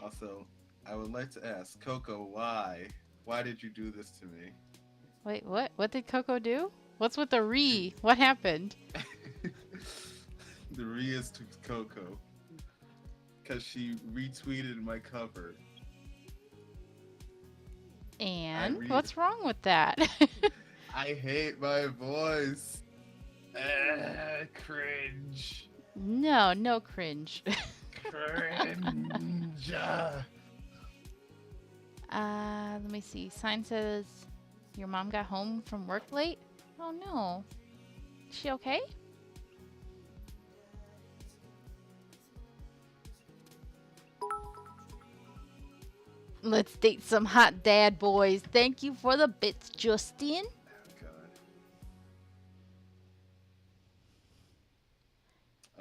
Also, I would like to ask Coco why? Why did you do this to me? Wait, what? What did Coco do? What's with the re? What happened? The re is to Coco because she retweeted my cover. I And read. what's wrong with that? I hate my voice. Cringe. No, no cringe. Cringe. Let me see. Sign says your mom got home from work late. Oh no. Is she okay? Let's date some hot dad boys. Thank you for the bits, Justin. Oh god.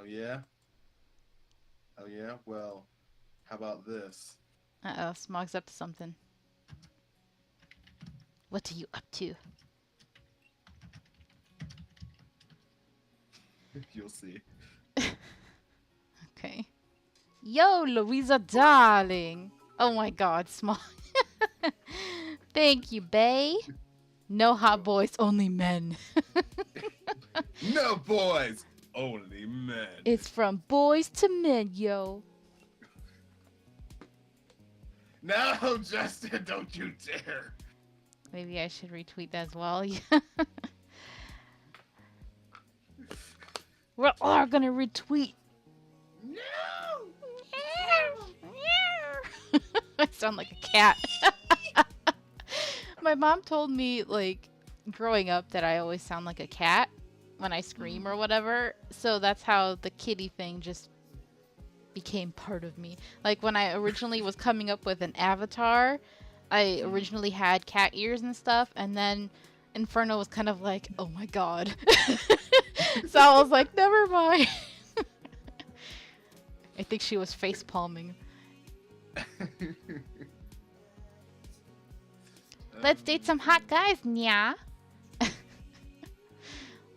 Oh yeah. Oh yeah. Well, how about this? Uh-oh, Smog's up to something. What are you up to? You'll see. Okay. Yo, Louisa, darling. Oh my god, Smog. Thank you, Bay. No hot boys, only men. No boys, only men. It's from boys to men, yo. No, Justin, don't you dare. Maybe I should retweet that as well. We're all gonna retweet. No. I sound like a cat. My mom told me, like, growing up that I always sound like a cat when I scream or whatever. So that's how the kitty thing just became part of me. Like, when I originally was coming up with an avatar, I originally had cat ears and stuff, and then Inferno was kind of like, oh my god. So I was like, never mind. I think she was face palming. Let's date some hot guys, nya.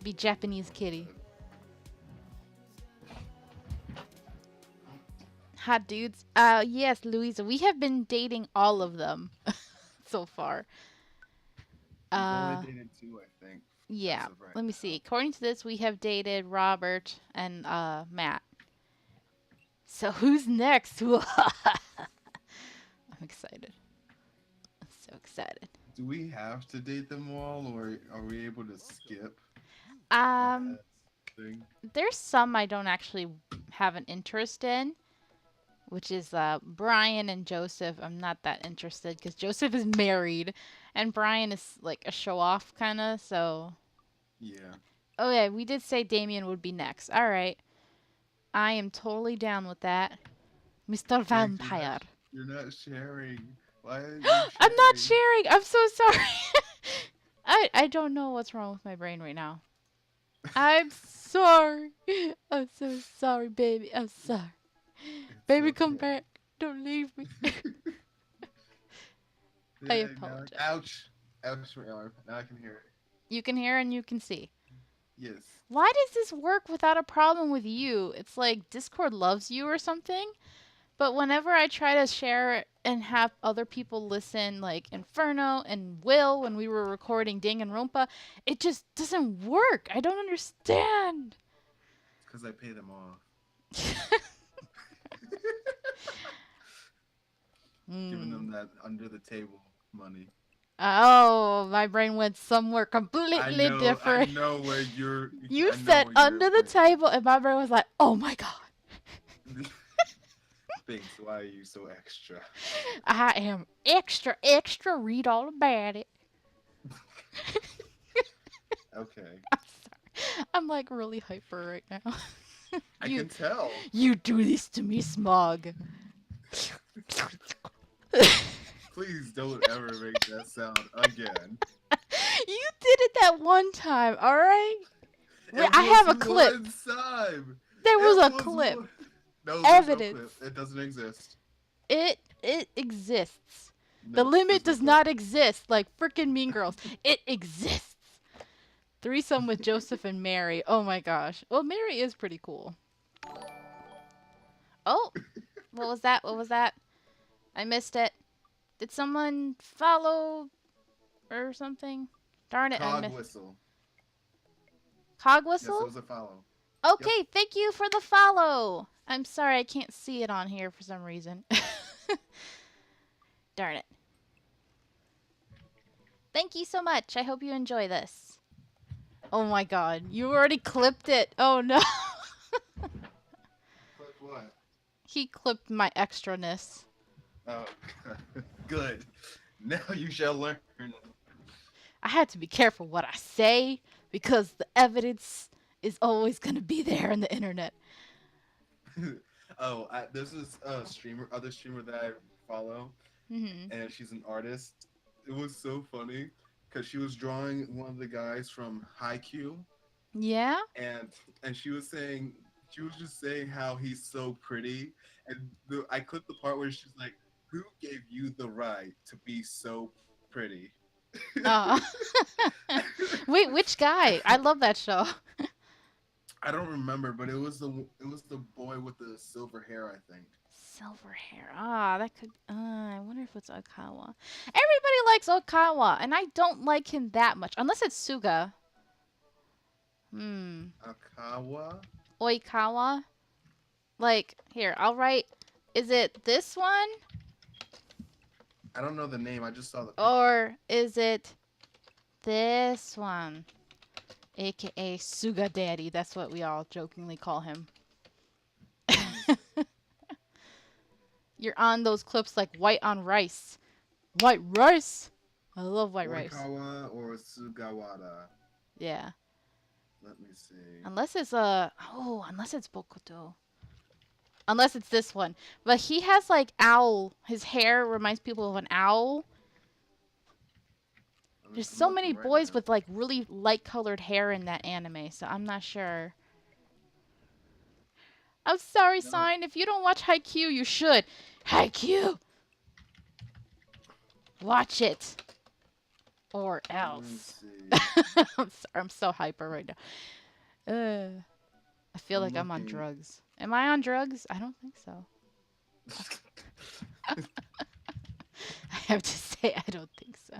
Be Japanese kitty. Hot dudes. Yes, Louisa. We have been dating all of them so far. We've only dated two, I think. Yeah. Right Let me now. see. According to this, we have dated Robert and Matt. So who's next? I'm excited. I'm so excited. Do we have to date them all, or are we able to skip Um, thing? there's some I don't actually have an interest in, which is Brian and Joseph. I'm not that interested because Joseph is married, and Brian is like a show off kind of. So. Yeah. Oh yeah, we did say Damien would be next. All right, I am totally down with that, Mr. Greg, Vampire. you're not sharing. Why are you I'm not sharing? sharing. I'm so sorry. I don't know what's wrong with my brain right now. I'm sorry. I'm so sorry, baby. I'm sorry. It's Baby, come okay. back. Don't leave me. I Yeah, now, apologize. ouch. Ouch, my arm. Now I can hear it. You can hear and you can see. Yes. Why does this work without a problem with you? It's like Discord loves you or something? But whenever I try to share it and have other people listen, like Inferno and Will, when we were recording Danganronpa, it just doesn't work. I don't understand. It's because I pay them off. Giving them that under the table money. Oh, my brain went somewhere completely I different. know where you're. You I know said where under the you're. table, and my brain was like, oh my god. Thanks. Why are you so extra? I am extra, extra. Read all about it. Okay. I'm sorry. I'm like really hyper right now. I can tell. You do this to me, Smog. Please don't ever make that sound again. You did it that one time, alright? It I have a was clip. one time. There was It a was clip. one- No, there's no Evidence. clip. It doesn't exist. It exists. The No, limit there's does no not clip. exist like freaking Mean Girls. It exists. Threesome with Joseph and Mary. Oh my gosh. Well, Mary is pretty cool. Oh, what was that? What was that? I missed it. Did someone follow or something? Darn it, I Cog missed. whistle. Cog Yes, it whistle? was a follow. Yep. Okay, thank you for the follow. I'm sorry I can't see it on here for some reason. Darn it. Thank you so much. I hope you enjoy this. Oh my god, you already clipped it. Oh no. Click what? He clipped my extraness. Oh, good. Now you shall learn. I had to be careful what I say because the evidence is always going to be there on the internet. There's this other streamer that I follow, Hmm. and she's an artist. It was so funny because she was drawing one of the guys from Haikyuu, Yeah? and she was just saying how he's so pretty, and I clipped the part where she's like, "Who gave you the right to be so pretty?" Uh, wait, which guy? I love that show. I don't remember, but it was the boy with the silver hair, I think. Silver hair. Ah, that could. I wonder if it's Okawa. Everybody likes Okawa, and I don't like him that much, unless it's Suga. Hmm. Akawa? Oikawa. Like, here, I'll write. Is it this one, I don't know the name. I just saw the picture. or is it this one? AKA Suga Daddy. That's what we all jokingly call him. You're on those clips like white on rice. White rice? I love white rice. Oikawa or Sugawara? Yeah. Let me see. Unless it's unless it's Bokuto. Unless it's this one. But he has like owl. His hair reminds people of an owl. There's so many boys with like really light colored hair in that anime, so I'm not sure. I'm sorry, Sign. If you don't watch Haikyuu, you should. Haikyuu! Watch it. Or else. I'm so hyper right now. I feel like I'm on drugs. Am I on drugs? I don't think so. I have to say I don't think so.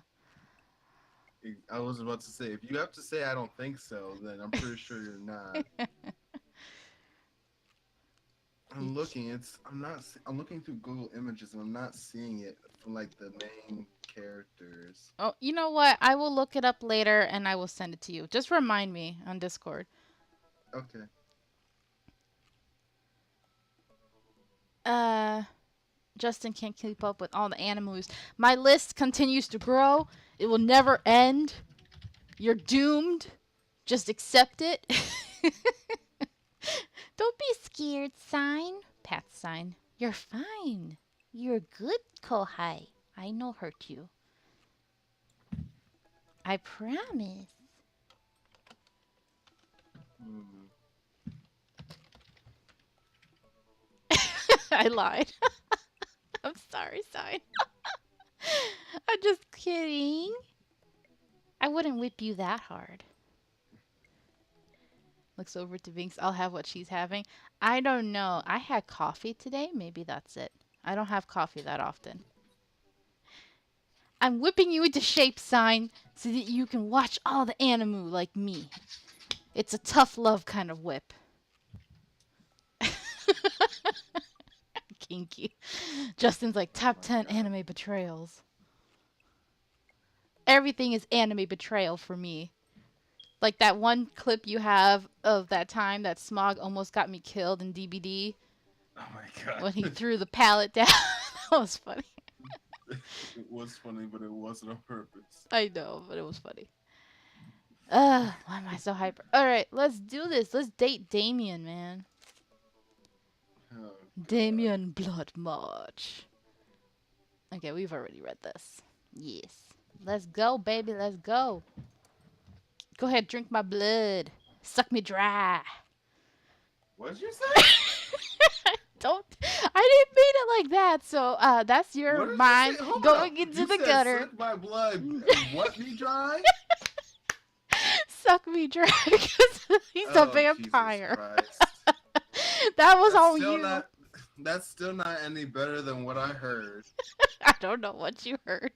I was about to say, if you have to say I don't think so, then I'm pretty sure you're not. I'm looking. I'm looking through Google Images and I'm not seeing it from like the main characters. Oh, you know what? I will look it up later and I will send it to you. Just remind me on Discord. Okay. Justin can't keep up with all the animes. My list continues to grow. It will never end. You're doomed. Just accept it. Don't be scared, Sign. Pat Sign. You're fine. You're good, Kohai. I no hurt you. I promise. I lied. I'm sorry, Sign. I'm just kidding. I wouldn't whip you that hard. Looks over to Vinks. I'll have what she's having. I don't know. I had coffee today. Maybe that's it. I don't have coffee that often. I'm whipping you into shape, Sign, so that you can watch all the anime like me. It's a tough love kind of whip. Kinky. Justin's like top 10 anime betrayals. Everything is anime betrayal for me. Like that one clip you have of that time that Smog almost got me killed in DBD. Oh my god. When he threw the pallet down. That was funny. It was funny, but it wasn't on purpose. I know, but it was funny. Why am I so hyper? Alright, let's do this. Let's date Damien, man. Oh, Damien Blood March. Okay, we've already read this. Yes. Let's go, baby. Let's go. Go ahead, drink my blood. Suck me dry. What'd you say? I didn't mean it like that. So that's your mind going into the gutter. Suck my blood. What me dry? Suck me dry because he's a vampire. Jesus Christ. That was all you. That's still not any better than what I heard. I don't know what you heard.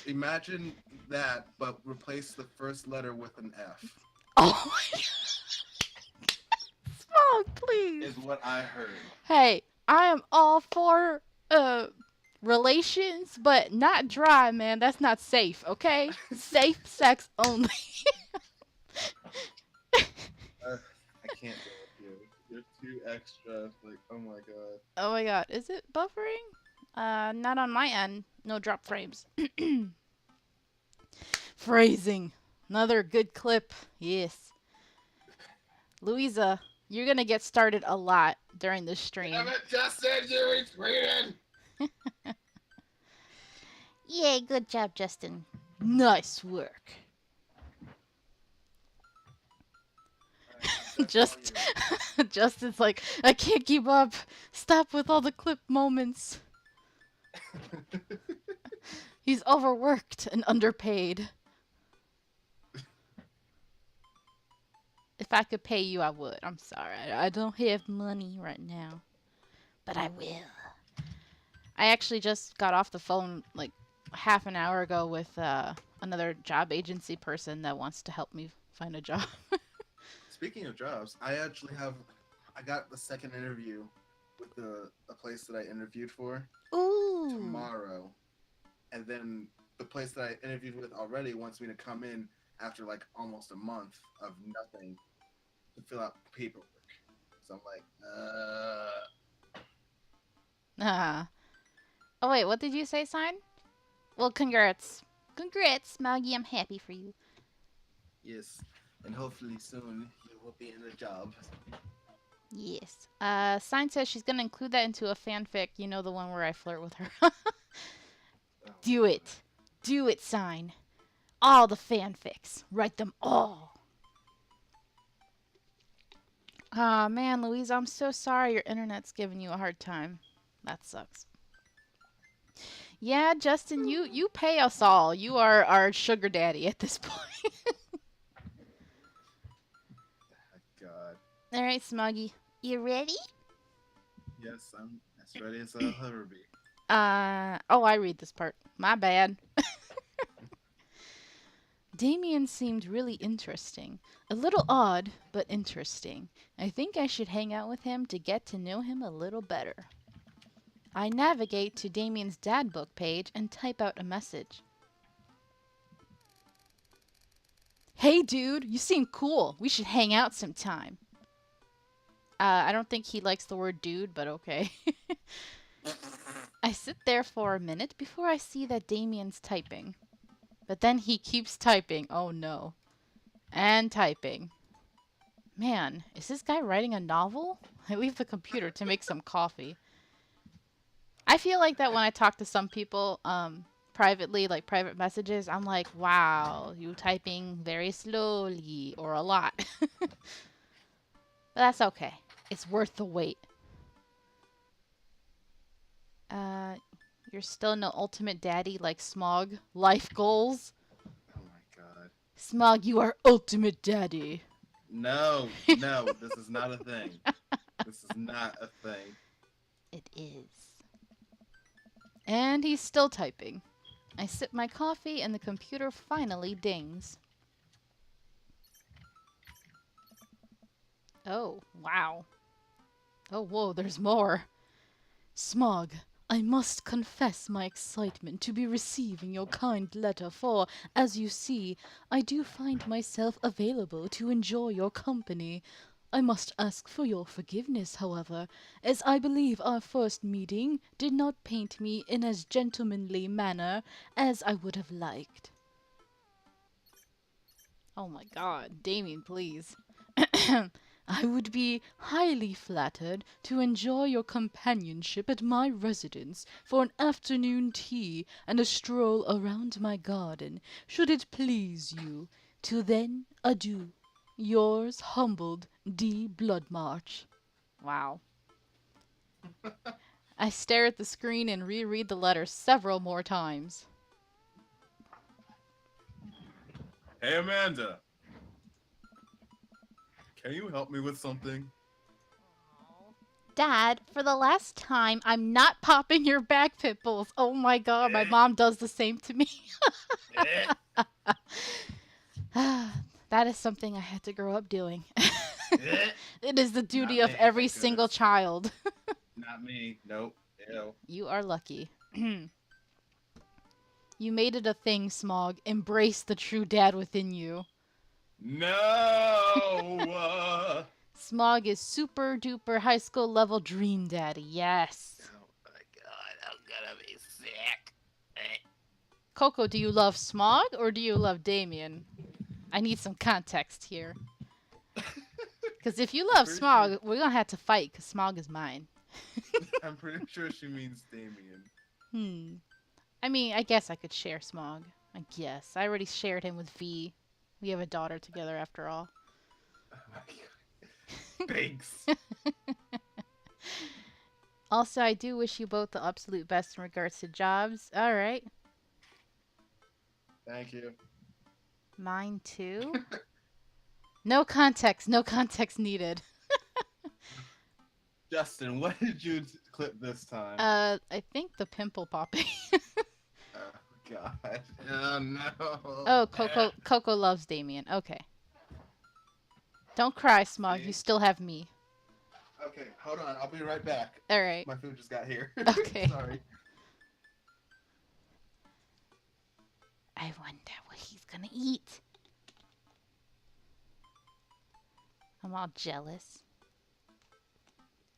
Imagine that, but replace the first letter with an F. Oh my Smog, please. Is what I heard. Hey, I am all for uh relations, but not dry, man. That's not safe, okay? Safe sex only. uh, I can't deal with you. You're too extra. Like, oh my god. Oh my god, is it buffering? Not on my end. No drop frames. Phrasing. Another good clip. Yes. Louisa, you're gonna get started a lot during this Damn stream. it, Justin, you retweeted! Yay, good job, Justin. Nice work. Alright, that's all Just Justin's like, I can't keep up. Stop with all the clip moments. yours. He's overworked and underpaid. If I could pay you, I would. I'm sorry. I don't have money right now. But I will. I actually just got off the phone like half an hour ago with another job agency person that wants to help me find a job. Speaking of jobs, I got the second interview with the place that I interviewed for Ooh. tomorrow. And then the place that I interviewed with already wants me to come in after like almost a month of nothing to fill out paperwork. So I'm like, Ah. Oh wait, what did you say, sign? Well, congrats. Congrats, Maggie. I'm happy for you. yes. And hopefully soon you will be in a job. Yes. Sign says she's gonna include that into a fanfic. You know, the one where I flirt with her. Oh, Do it. Do it, Sign. All the fanfics. Write them all. Aw, man, Louise, I'm so sorry your internet's giving you a hard time. That sucks. Yeah, Justin, you pay us all. You are our sugar daddy at this point. God. All right, Smuggy. You ready? Yes, I'm as ready as I'll ever be. Oh, I read this part. My bad. Damien seemed really interesting. A little odd, but interesting. I think I should hang out with him to get to know him a little better. I navigate to Damien's dad book page and type out a message. Hey dude, you seem cool. We should hang out sometime. I don't think he likes the word dude, but okay. I sit there for a minute before I see that Damien's typing. But then he keeps typing. Oh no. And typing. Man, is this guy writing a novel? I leave the computer to make some coffee. I feel like that when I talk to some people privately, like private messages, I'm like, wow, you typing very slowly or a lot. But that's okay. It's worth the wait. You're still no ultimate daddy like Smog. Life goals? Oh my god. Smog, you are ultimate daddy. No, no, this is not a thing. This is not a thing. It is. And he's still typing. I sip my coffee and the computer finally dings. Oh, wow. Oh, whoa, there's more. Smog, I must confess my excitement to be receiving your kind letter, for, as you see, I do find myself available to enjoy your company. I must ask for your forgiveness, however, as I believe our first meeting did not paint me in as gentlemanly manner as I would have liked. Oh my god, Damien, please. I would be highly flattered to enjoy your companionship at my residence for an afternoon tea and a stroll around my garden, should it please you. Till then, adieu. Yours humbled, D. Bloodmarch. Wow. I stare at the screen and reread the letter several more times. Hey Amanda, can you help me with something? Dad, for the last time, I'm not popping your back pimples. Oh my god, my mom does the same to me. That is something I had to grow up doing. It is the duty Not of me, every thank single goodness. child. Not me. Nope. Ew. You are lucky. You made it a thing, Smog. Embrace the true dad within you. No. Smog is super duper high school level dream daddy. Yes. Oh my god, I'm gonna be sick. Coco, do you love Smog or do you love Damien? I need some context here. Because if you I'm love pretty sure. Smog, we're gonna have to fight because Smog is mine. I'm pretty sure she means Damien. Hmm. I mean, I guess I could share Smog. I guess. I already shared him with V. We have a daughter together after all. Oh my god. Thanks. Also, I do wish you both the absolute best in regards to jobs. Alright. Thank you. Mine too. No context. No context needed. Justin, what did you clip this time? I think the pimple popping. Oh god. Oh no. Oh, Coco loves Damien. Okay. Don't cry, Smog. See? You still have me. Okay, hold on. I'll be right back. Alright. My food just got here. Okay. Sorry. I wonder what he's gonna eat. I'm all jealous.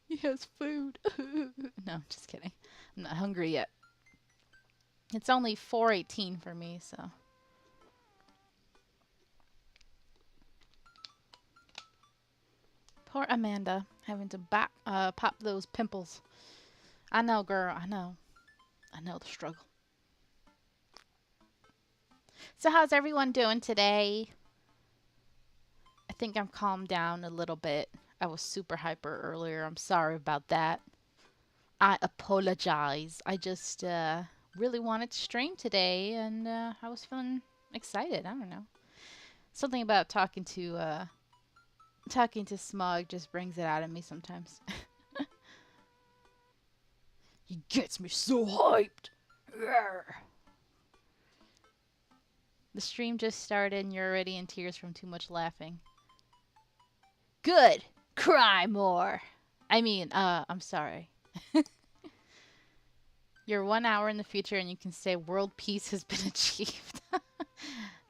He has food. No, I'm just kidding. I'm not hungry yet. It's only 4:18 for me, so. Poor Amanda, having to pop those pimples. I know, girl. I know. I know the struggle. So how's everyone doing today? I think I'm calmed down a little bit. I was super hyper earlier. I'm sorry about that. I apologize. I just really wanted to stream today, and I was feeling excited. I don't know. Something about talking to Smog just brings it out of me sometimes. He gets me so hyped. Rawr. The stream just started and you're already in tears from too much laughing. Good. Cry more. I mean, I'm sorry. You're 1 hour in the future and you can say world peace has been achieved.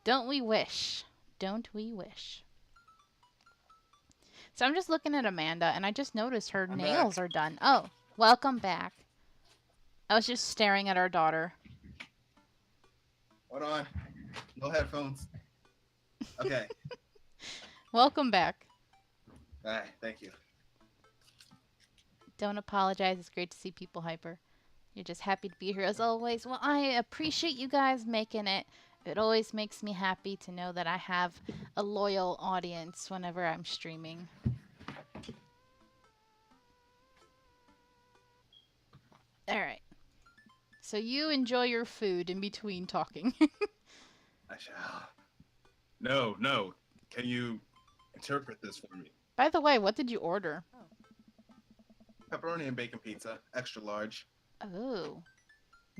Don't we wish? Don't we wish? So I'm just looking at Amanda and I just noticed her nails are done. Oh, welcome back. I was just staring at our daughter. Hold on. No headphones. Okay. Welcome back. Alright, thank you. Don't apologize. It's great to see people hyper. You're just happy to be here as always. Well, I appreciate you guys making it. It always makes me happy to know that I have a loyal audience whenever I'm streaming. Alright. So you enjoy your food in between talking. I shall. No. Can you interpret this for me? By the way, what did you order? Pepperoni and bacon pizza, extra large. Oh.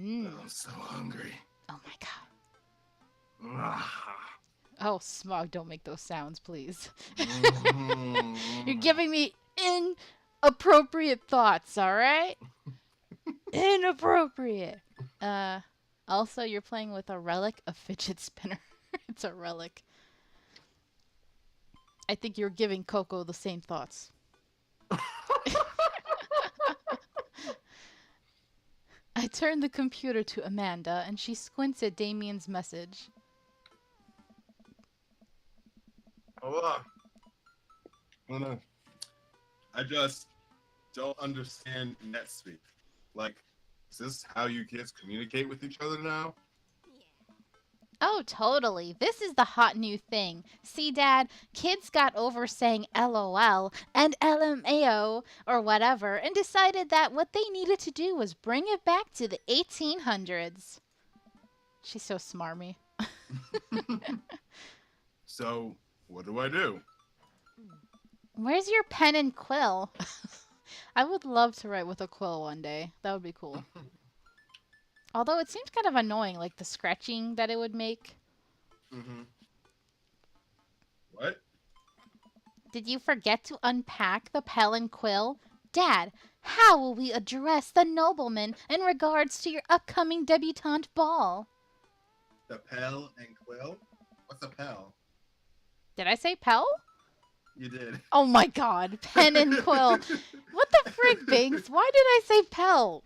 Oh, I'm so hungry. Oh my god. Oh, Smog, don't make those sounds, please. You're giving me inappropriate thoughts, alright? Inappropriate. Also, you're playing with a relic, a fidget spinner. It's a relic. I think you're giving Coco the same thoughts. I turned the computer to Amanda, and she squints at Damien's message. Hold on. Oh no. I just don't understand NetSpeak. Like, is this how you kids communicate with each other now? Oh, totally. This is the hot new thing. See, Dad, kids got over saying LOL and LMAO or whatever and decided that what they needed to do was bring it back to the 1800s. She's so smarmy. So, what do I do? Where's your pen and quill? I would love to write with a quill one day. That would be cool. Although it seems kind of annoying, like the scratching that it would make. Mm-hmm. What? Did you forget to unpack the pen and quill? Dad, how will we address the nobleman in regards to your upcoming debutante ball? The Pell and Quill? What's a Pell? Did I say Pell? You did. Oh my god, pen and quill. What the frick, Binks? Why did I say Pell?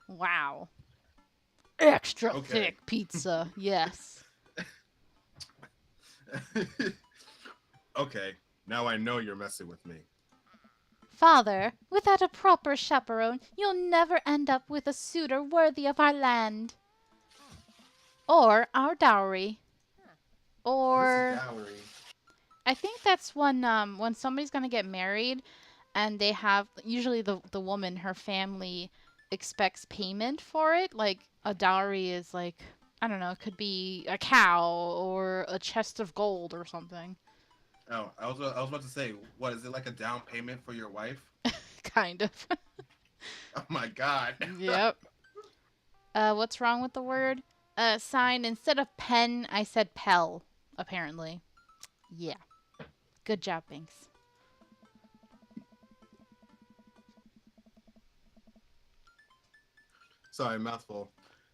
Wow. Extra Okay. thick pizza, yes. Okay. Now I know you're messing with me. Father, without a proper chaperone, you'll never end up with a suitor worthy of our land. Or our dowry. What is a Or dowry? I think that's when somebody's gonna get married and they have usually the woman, her family expects payment for it. Like a dowry is like I don't know, it could be a cow or a chest of gold or something. Oh, I was about to say, what is it like a down payment for your wife? Kind of. Oh my god. Yep. What's wrong with the word? Sign instead of pen, I said pell, apparently. Yeah. Good job, Binks. Sorry, mouthful.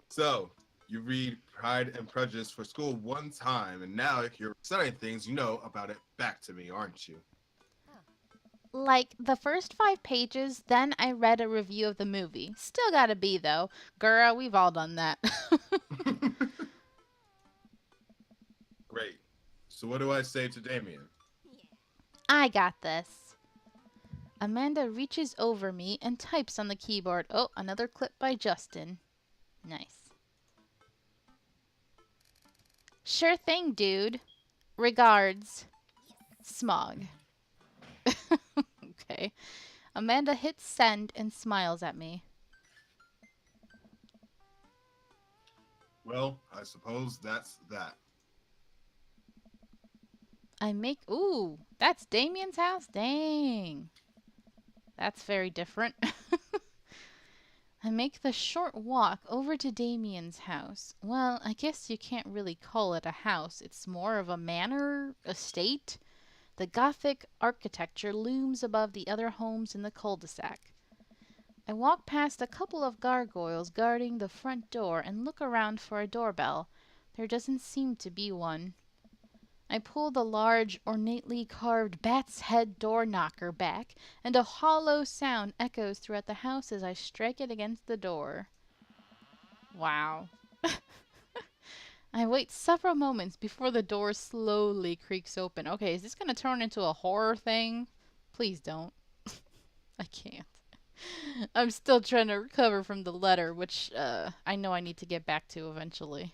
So, you read Pride and Prejudice for school one time, and now you're selling things you know about it back to me, aren't you? Like the first 5 pages, then I read a review of the movie. Still gotta be though. Girl, we've all done that. Great. So what do I say to Damien? I got this. Amanda reaches over me and types on the keyboard. Oh, another clip by Justin. Nice. Sure thing, dude. Regards, Smog. Okay. Amanda hits send and smiles at me. Well, I suppose that's that. I make. Ooh, that's Damien's house? Dang. That's very different. I make the short walk over to Damien's house. Well, I guess you can't really call it a house. It's more of a manor estate. The Gothic architecture looms above the other homes in the cul-de-sac. I walk past a couple of gargoyles guarding the front door and look around for a doorbell. There doesn't seem to be one. I pull the large, ornately carved bat's head door knocker back, and a hollow sound echoes throughout the house as I strike it against the door. Wow. I wait several moments before the door slowly creaks open. Okay, is this going to turn into a horror thing? Please don't. I can't. I'm still trying to recover from the letter, which I know I need to get back to eventually.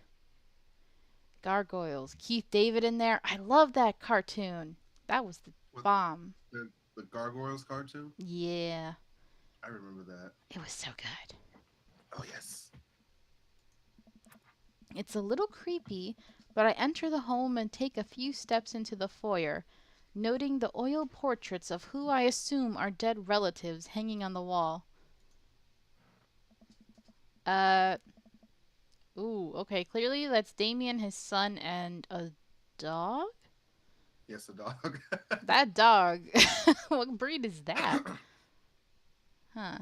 Gargoyles. Keith David in there. I love that cartoon. That was the What bomb. the Gargoyles cartoon? Yeah. I remember that. It was so good. Oh yes. It's a little creepy, but I enter the home and take a few steps into the foyer, noting the oil portraits of who I assume are dead relatives hanging on the wall. Uh, ooh, okay, clearly that's Damien, his son, and a dog? Yes, a dog. That dog. What breed is that? Huh.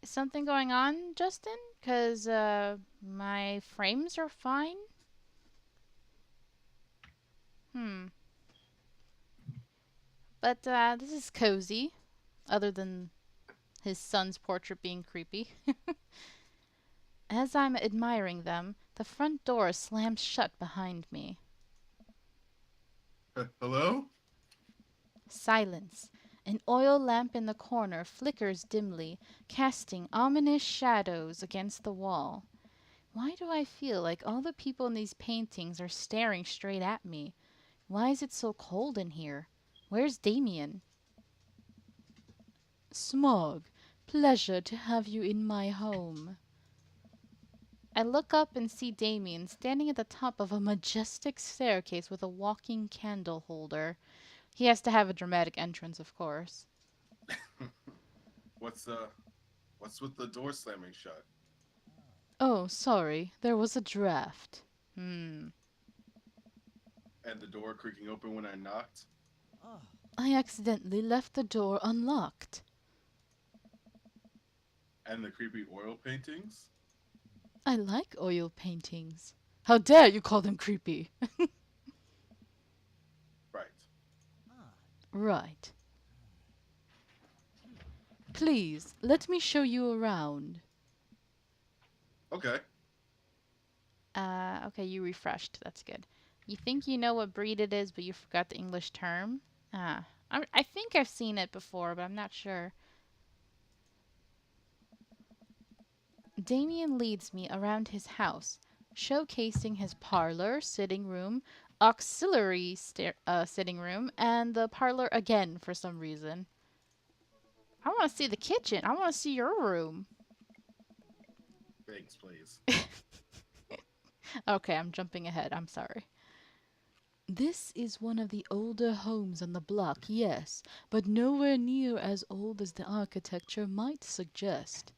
Is something going on, Justin? Because, my frames are fine? Hmm. But, this is cozy, other than his son's portrait being creepy. As I'm admiring them, the front door slams shut behind me. Hello? Silence. An oil lamp in the corner flickers dimly, casting ominous shadows against the wall. Why do I feel like all the people in these paintings are staring straight at me? Why is it so cold in here? Where's Damien? Smog, pleasure to have you in my home. I look up and see Damien standing at the top of a majestic staircase with a walking candle holder. He has to have a dramatic entrance, of course. What's what's with the door slamming shut Oh, sorry, there was a draft. Hmm. and the door creaking open when I knocked? I accidentally left the door unlocked. And the creepy oil paintings? I like oil paintings. How dare you call them creepy? Right. Right. Please, let me show you around. Okay. Okay, you refreshed. That's good. You think you know what breed it is, but you forgot the English term? I think I've seen it before, but I'm not sure. Damien leads me around his house, showcasing his parlor, sitting room, auxiliary sitting room, and the parlor again for some reason. I want to see the kitchen. I want to see your room. Thanks, please. Okay, I'm jumping ahead. I'm sorry. This is one of the older homes on the block, yes, but nowhere near as old as the architecture might suggest.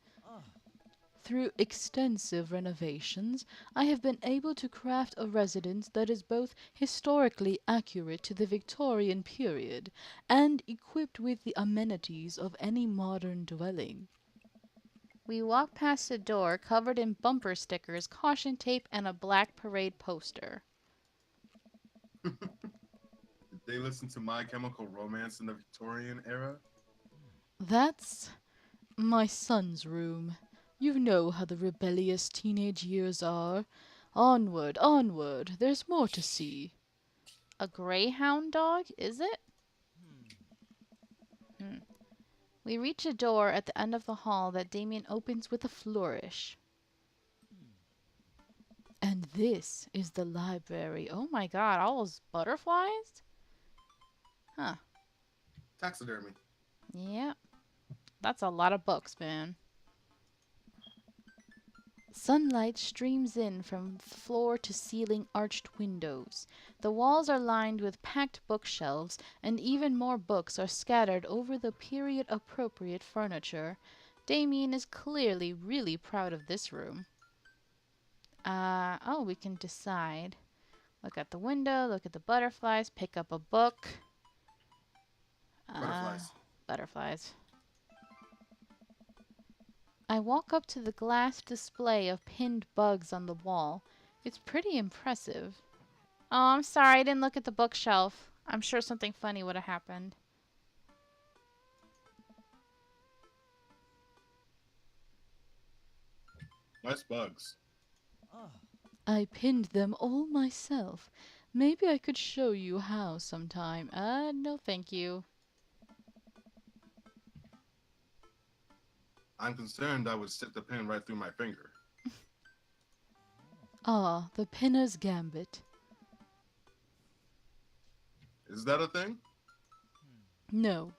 Through extensive renovations, I have been able to craft a residence that is both historically accurate to the Victorian period and equipped with the amenities of any modern dwelling. We walk past a door covered in bumper stickers, caution tape, and a black parade poster. Did they listen to My Chemical Romance in the Victorian era? That's my son's room. You know how the rebellious teenage years are. Onward, onward, there's more to see. A greyhound dog, is it? Hmm. We reach a door at the end of the hall that Damien opens with a flourish. And this is the library. Oh my god, all those butterflies? Huh. Taxidermy. Yeah, that's a lot of books, man. Sunlight streams in from floor to ceiling arched windows. The walls are lined with packed bookshelves, and even more books are scattered over the period appropriate furniture. Damien is clearly really proud of this room. Oh, we can decide. Look at the window, look at the butterflies, pick up a book. Butterflies. Butterflies. I walk up to the glass display of pinned bugs on the wall. It's pretty impressive. Oh, I'm sorry, I didn't look at the bookshelf. I'm sure something funny would have happened. Nice bugs. I pinned them all myself. Maybe I could show you how sometime. No thank you. I'm concerned I would stick the pin right through my finger. Ah, the pinner's gambit. Is that a thing? No.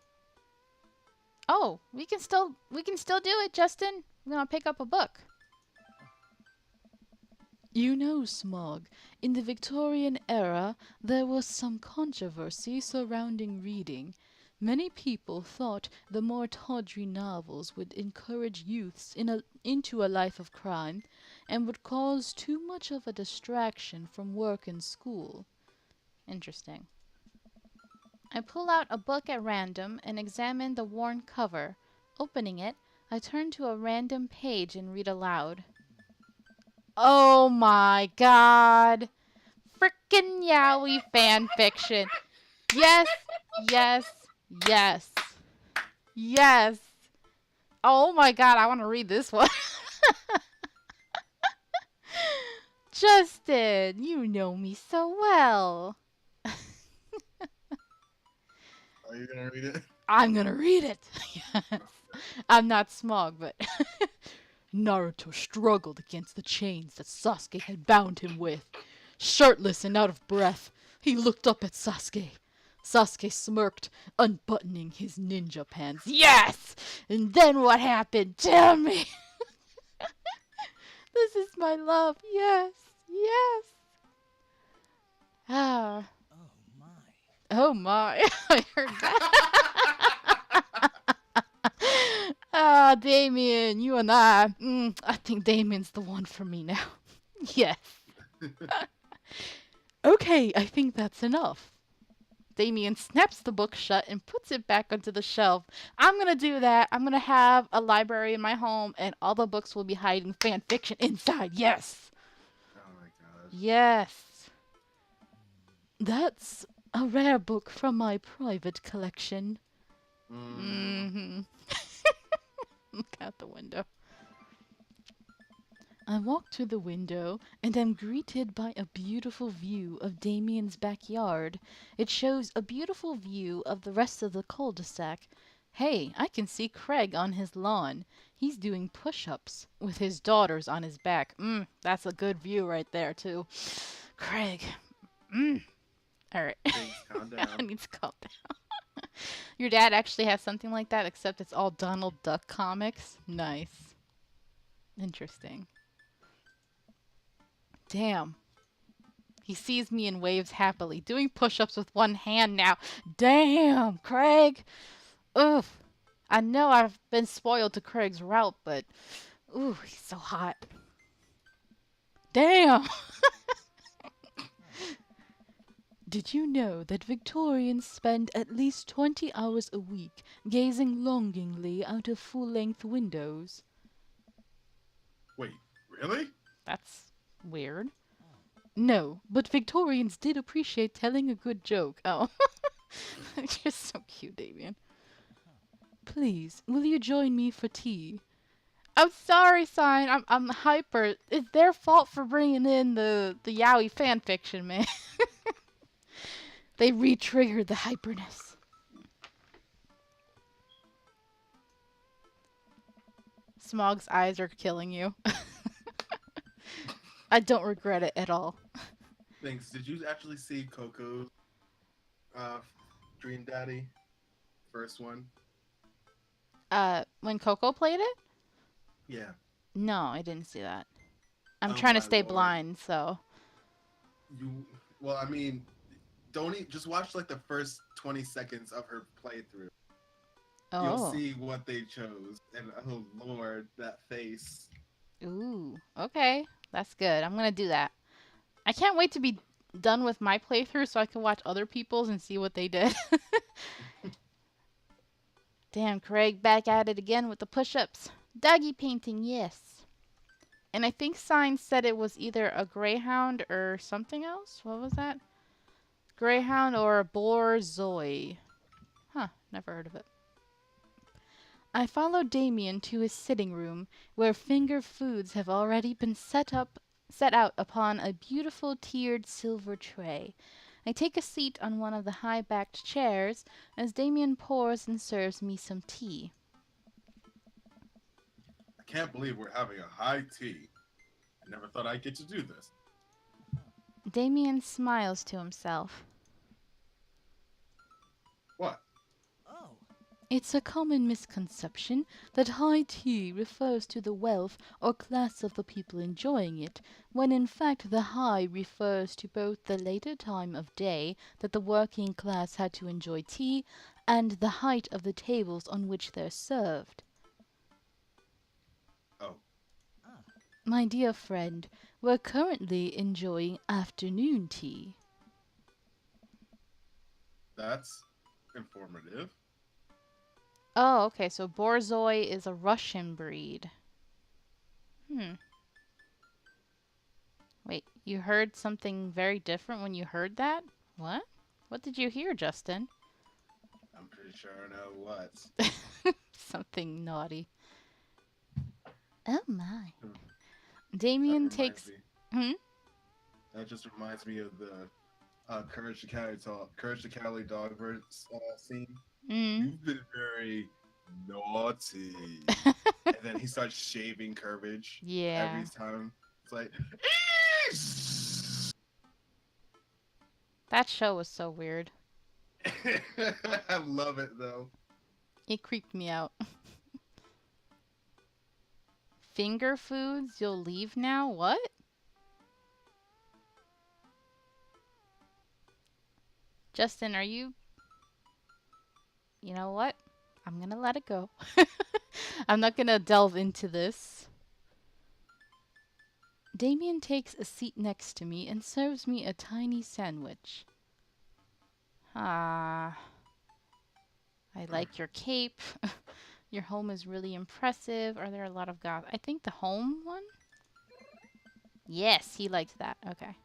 Oh, we can still do it, Justin. We're gonna pick up a book. You know, Smog, in the Victorian era, there was some controversy surrounding reading. Many people thought the more tawdry novels would encourage youths into a life of crime and would cause too much of a distraction from work and school. Interesting. I pull out a book at random and examine the worn cover. Opening it, I turn to a random page and read aloud. Oh my god. Frickin' yaoi fan fiction. Yes, yes, yes. Yes. Oh my god, I want to read this one. Justin, you know me so well. Are you gonna read it? I'm gonna read it. Yes. I'm not Smog, but Naruto struggled against the chains that Sasuke had bound him with. Shirtless and out of breath, he looked up at Sasuke. Sasuke smirked, unbuttoning his ninja pants. Yes! And then what happened? Tell me! This is my love. Yes. Yes. Ah. Oh my. I heard that. Ah, Damien, you and I. I think Damien's the one for me now. Yes. Okay, I think that's enough. Damien snaps the book shut and puts it back onto the shelf. I'm gonna do that. I'm gonna have a library in my home, and all the books will be hiding fan fiction inside. Yes. Oh my gosh. Yes. That's a rare book from my private collection. Mm-hmm. Look out the window. I walk to the window and am greeted by a beautiful view of Damien's backyard. It shows a beautiful view of the rest of the cul-de-sac. Hey, I can see Craig on his lawn. He's doing push-ups with his daughters on his back. That's a good view right there, too. Craig. Alright. Thanks, calm I down. need to calm down. Your dad actually has something like that, except it's all Donald Duck comics? Nice. Interesting. Damn. He sees me and waves happily, doing push-ups with one hand now. Damn, Craig. Oof. I know I've been spoiled to Craig's route, but ooh, he's so hot. Damn. Did you know that Victorians spend at least 20 hours a week gazing longingly out of full-length windows? Wait, really? That's weird. No, but Victorians did appreciate telling a good joke. Oh. You're so cute, Damien. Please, will you join me for tea? I'm sorry, Sign. I'm hyper. It's their fault for bringing in the yaoi fanfiction, man. They re-triggered the hyperness. Smog's eyes are killing you. I don't regret it at all. Thanks. Did you actually see Coco's Dream Daddy? First one? When Coco played it? Yeah. No, I didn't see that. I'm Oh trying to my stay lord. blind, so. Well, I mean, just watch like the first 20 seconds of her playthrough. You'll Oh. see what they chose. And oh lord, that face. Ooh. Okay. That's good. I'm gonna do that. I can't wait to be done with my playthrough so I can watch other people's and see what they did. Damn, Craig, back at it again with the push-ups. Doggy painting, yes. And I think Sign said it was either a greyhound or something else. What was that? Greyhound or a borzoi. Huh, never heard of it. I follow Damien to his sitting room, where finger foods have already been set out upon a beautiful tiered silver tray. I take a seat on one of the high-backed chairs as Damien pours and serves me some tea. I can't believe we're having a high tea. I never thought I'd get to do this. Damien smiles to himself. What? It's a common misconception that high tea refers to the wealth or class of the people enjoying it, when in fact the high refers to both the later time of day that the working class had to enjoy tea and the height of the tables on which they're served. Oh. My dear friend, we're currently enjoying afternoon tea. That's informative. Oh, okay, so Borzoi is a Russian breed. Wait, you heard something very different when you heard that? What? What did you hear, Justin? I'm pretty sure I know what. Something naughty. Oh my. Hmm. Damien That reminds takes... me. That just reminds me of the Courage the Cowardly Dog scene. You've been very naughty. And then he starts shaving Courage Yeah. every time. It's like, That show was so weird. I love it though. It creeped me out. Finger foods, you'll leave now? What? Justin, are you. You know what? I'm gonna let it go. I'm not gonna delve into this. Damien takes a seat next to me and serves me a tiny sandwich. Ah, I like your cape. Your home is really impressive. Are there a lot of goth? I think the home one? Yes, he likes that. Okay.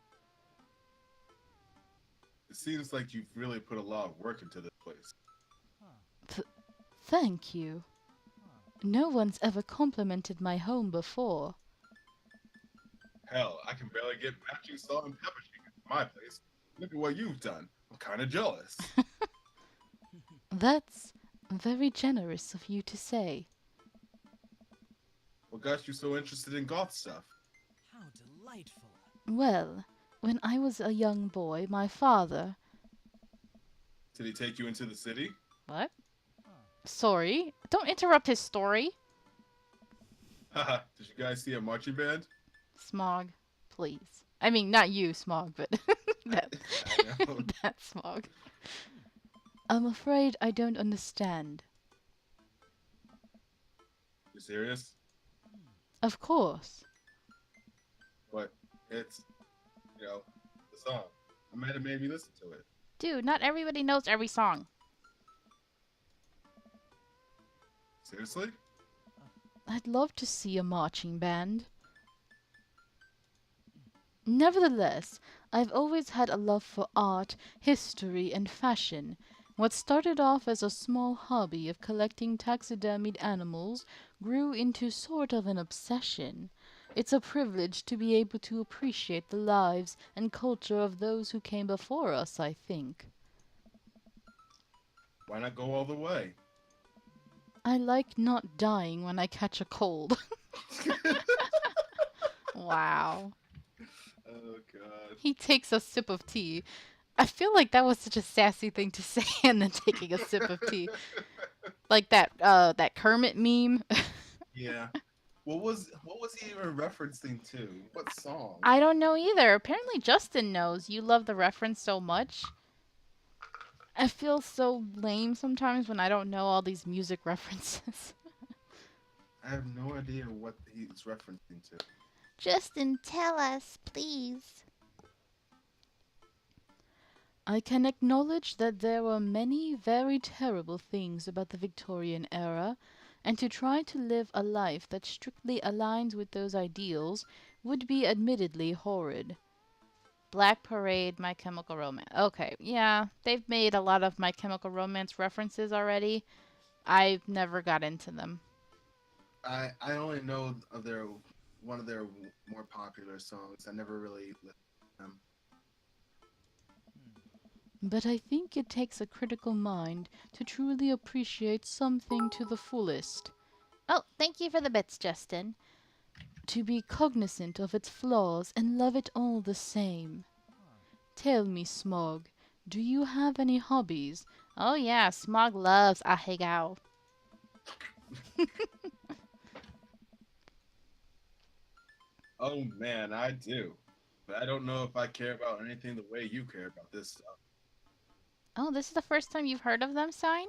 It seems like you've really put a lot of work into this place. Thank you. No one's ever complimented my home before. Hell, I can barely get matching salt and pepper chicken for my place. Look at what you've done. I'm kind of jealous. That's very generous of you to say. What got you so interested in goth stuff? How delightful. Well, when I was a young boy, my father. Did he take you into the city? What? Sorry, don't interrupt his story. Haha, did you guys see a marching band? Smog, please. I mean, not you, Smog, but that, I know. that Smog. I'm afraid I don't understand. You serious? Of course. But it's, the song. I might have made me listen to it. Dude, not everybody knows every song. Seriously? I'd love to see a marching band. Nevertheless, I've always had a love for art, history, and fashion. What started off as a small hobby of collecting taxidermied animals grew into sort of an obsession. It's a privilege to be able to appreciate the lives and culture of those who came before us, I think. Why not go all the way? I like not dying when I catch a cold. Wow. Oh, God. He takes a sip of tea. I feel like that was such a sassy thing to say, and then taking a sip of tea. Like that Kermit meme. Yeah. What was he even referencing to? What song? I don't know either. Apparently Justin knows. You love the reference so much. I feel so lame sometimes when I don't know all these music references. I have no idea what he's referencing to. Justin, tell us, please. I can acknowledge that there were many very terrible things about the Victorian era, and to try to live a life that strictly aligns with those ideals would be admittedly horrid. Black Parade, My Chemical Romance. Okay, yeah, they've made a lot of My Chemical Romance references already. I've never got into them. I only know of one of their more popular songs. I never really listened to them. But I think it takes a critical mind to truly appreciate something to the fullest. Oh, thank you for the bits, Justin. To be cognizant of its flaws and love it all the same. Tell me, Smog, do you have any hobbies? Oh yeah, Smog loves ahegao. Oh man, I do. But I don't know if I care about anything the way you care about this stuff. Oh, this is the first time you've heard of them, Sign?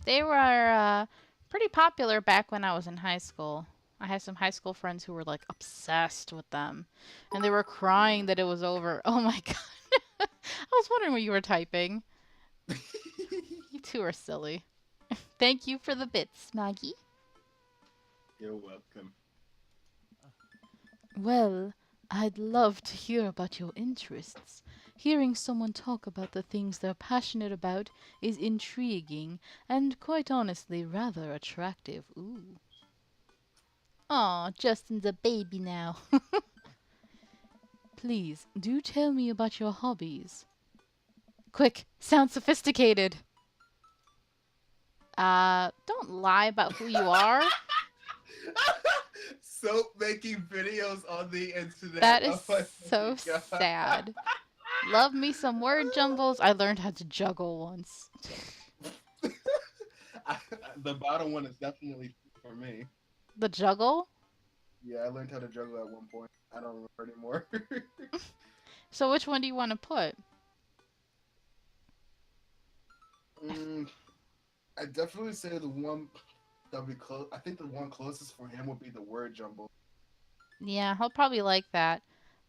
They were pretty popular back when I was in high school. I had some high school friends who were like obsessed with them. And they were crying that it was over. Oh my god. I was wondering what you were typing. You two are silly. Thank you for the bits, Maggie. You're welcome. Well, I'd love to hear about your interests. Hearing someone talk about the things they're passionate about is intriguing and, quite honestly, rather attractive. Ooh. Aw, Justin's a baby now. Please, do tell me about your hobbies. Quick, sound sophisticated. Don't lie about who you are. Soap making videos on the internet. That is Oh my so God. sad. Love me some word jumbles. I learned how to juggle once. The bottom one is definitely for me. The juggle? Yeah, I learned how to juggle at one point. I don't remember anymore. So which one do you want to put? mm, I definitely say the one that'll be close. I think the one closest for him would be the word jumble. Yeah, he'll probably like that.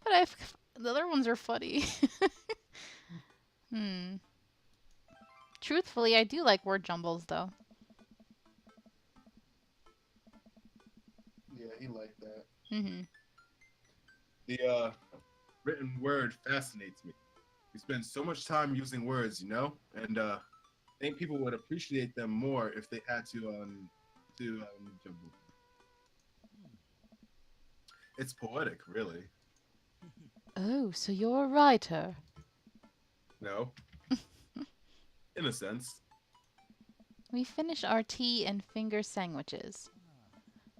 But the other ones are funny. Hmm. Truthfully, I do like word jumbles though. Yeah, he liked that. Mhm. The written word fascinates me. We spend so much time using words, and I think people would appreciate them more if they had to jumble. It's poetic, really. Oh, so you're a writer. No, in a sense. We finish our tea and finger sandwiches.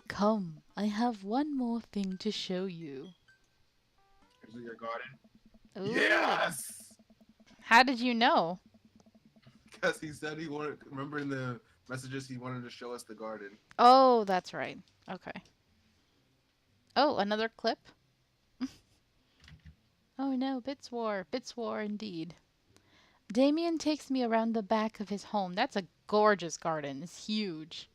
Come, I have one more thing to show you. Is it your garden? Ooh. Yes, How did you know? because he said he wanted. Remember in the messages he wanted to show us the garden. Oh, that's right. Okay. Oh, another clip? Oh no, Bits War. Bits War indeed. Damien takes me around the back of his home. That's a gorgeous garden. It's huge.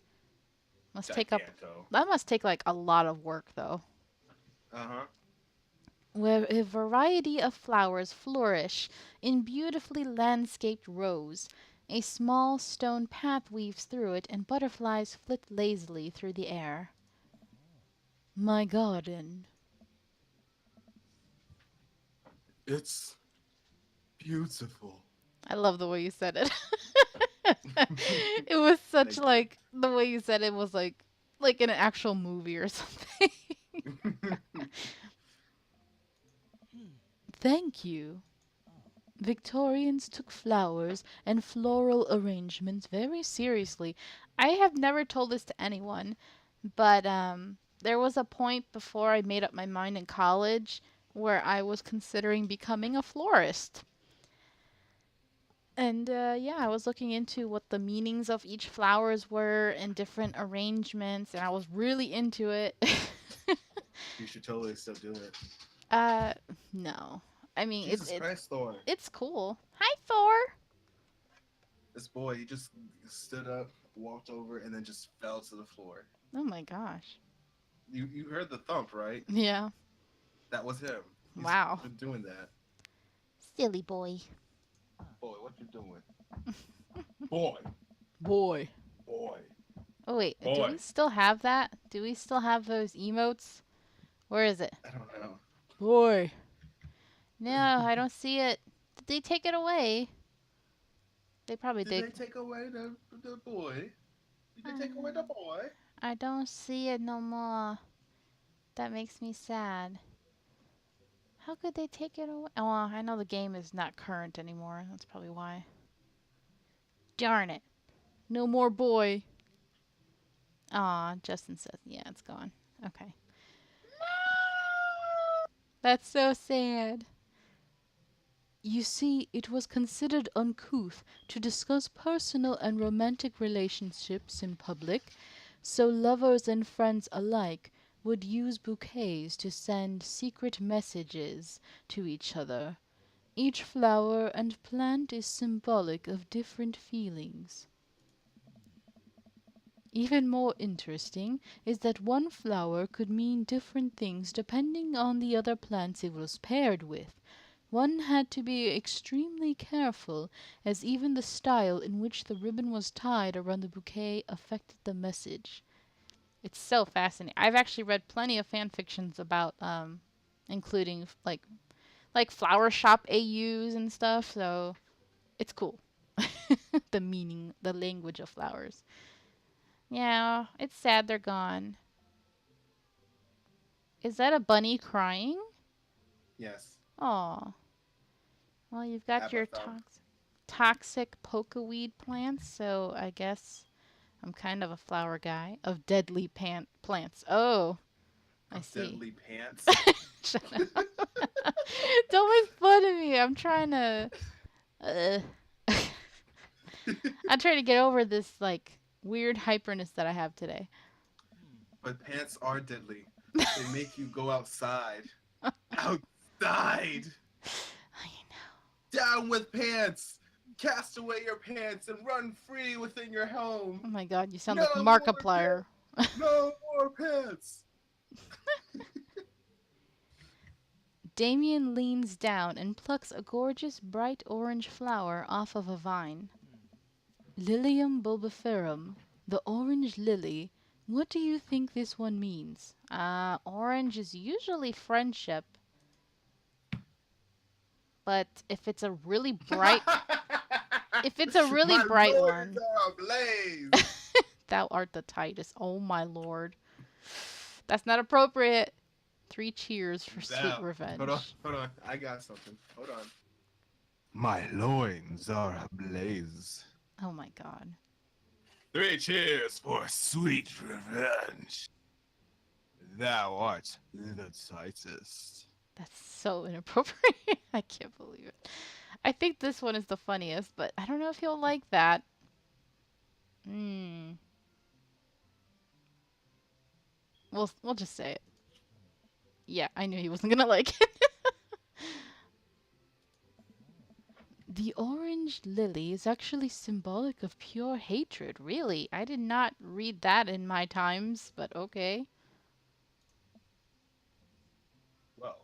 Must take up Giganto. that must take like a lot of work though. Uh huh. Where a variety of flowers flourish in beautifully landscaped rows. A small stone path weaves through it, and butterflies flit lazily through the air. My garden. It's beautiful. I love the way you said it. It was such Thank you. like the way you said it was like in an actual movie or something. Hmm. Thank you. Oh. Victorians took flowers and floral arrangements very seriously. I have never told this to anyone, but there was a point before I made up my mind in college where I was considering becoming a florist. And yeah, I was looking into what the meanings of each flowers were and different arrangements, and I was really into it. You should totally still do it. uh, no. I mean, Jesus Christ, Thor. it's cool. Hi, Thor. This boy, he just stood up, walked over, and then just fell to the floor. Oh my gosh. You heard the thump, right? Yeah. That was him. He's Wow. been doing that. Silly boy. Boy, what you doing? Boy, Boy. boy, Oh wait, do boy. we still have that? Do we still have those emotes? Where is it? I don't know. Boy. No, I don't see it. Did they take it away? They probably Did did. they take away the boy? Did they take away the Uh, boy? I don't see it no more. That makes me sad. How could they take it away? Oh, well, I know the game is not current anymore. That's probably why. Darn it. No more boy. Aw, Justin says, yeah, it's gone. Okay. That's so sad. You see, it was considered uncouth to discuss personal and romantic relationships in public, so lovers and friends alike would use bouquets to send secret messages to each other. Each flower and plant is symbolic of different feelings. Even more interesting is that one flower could mean different things depending on the other plants it was paired with. One had to be extremely careful, as even the style in which the ribbon was tied around the bouquet affected the message. It's so fascinating. I've actually read plenty of fan fictions about, including like flower shop AUs and stuff. So it's cool. The meaning, the language of flowers. Yeah, it's sad they're gone. Is that a bunny crying? Yes. Aw. Well, you've got Abba your thump. toxic pokeweed plants, so I guess I'm kind of a flower guy of deadly plants. Oh, I Of see. deadly pants. Shut up. Don't make fun of me. I'm trying to. Uh, I'm trying to get over this like weird hyperness that I have today. Hmm. But pants are deadly. They make you go outside. Outside! I Down with pants! Cast away your pants and run free within your home! Oh my god, you sound No like more Markiplier. pants! No more pants! Damien leans down and plucks a gorgeous bright orange flower off of a vine. Lilium bulbiferum, the orange lily. What do you think this one means? Orange is usually friendship, but if it's a really My bright loins one, are ablaze! thou art the tightest. Oh my lord. That's not appropriate. 3 cheers for sweet Now, revenge. hold on. I got something. Hold on. My loins are ablaze. Oh my god. 3 cheers for sweet revenge. Thou art the tightest. That's so inappropriate. I can't believe it. I think this one is the funniest, but I don't know if he'll like that. Hmm. We'll just say it. Yeah, I knew he wasn't gonna like it. The orange lily is actually symbolic of pure hatred. Really? I did not read that in my times, but okay. Well,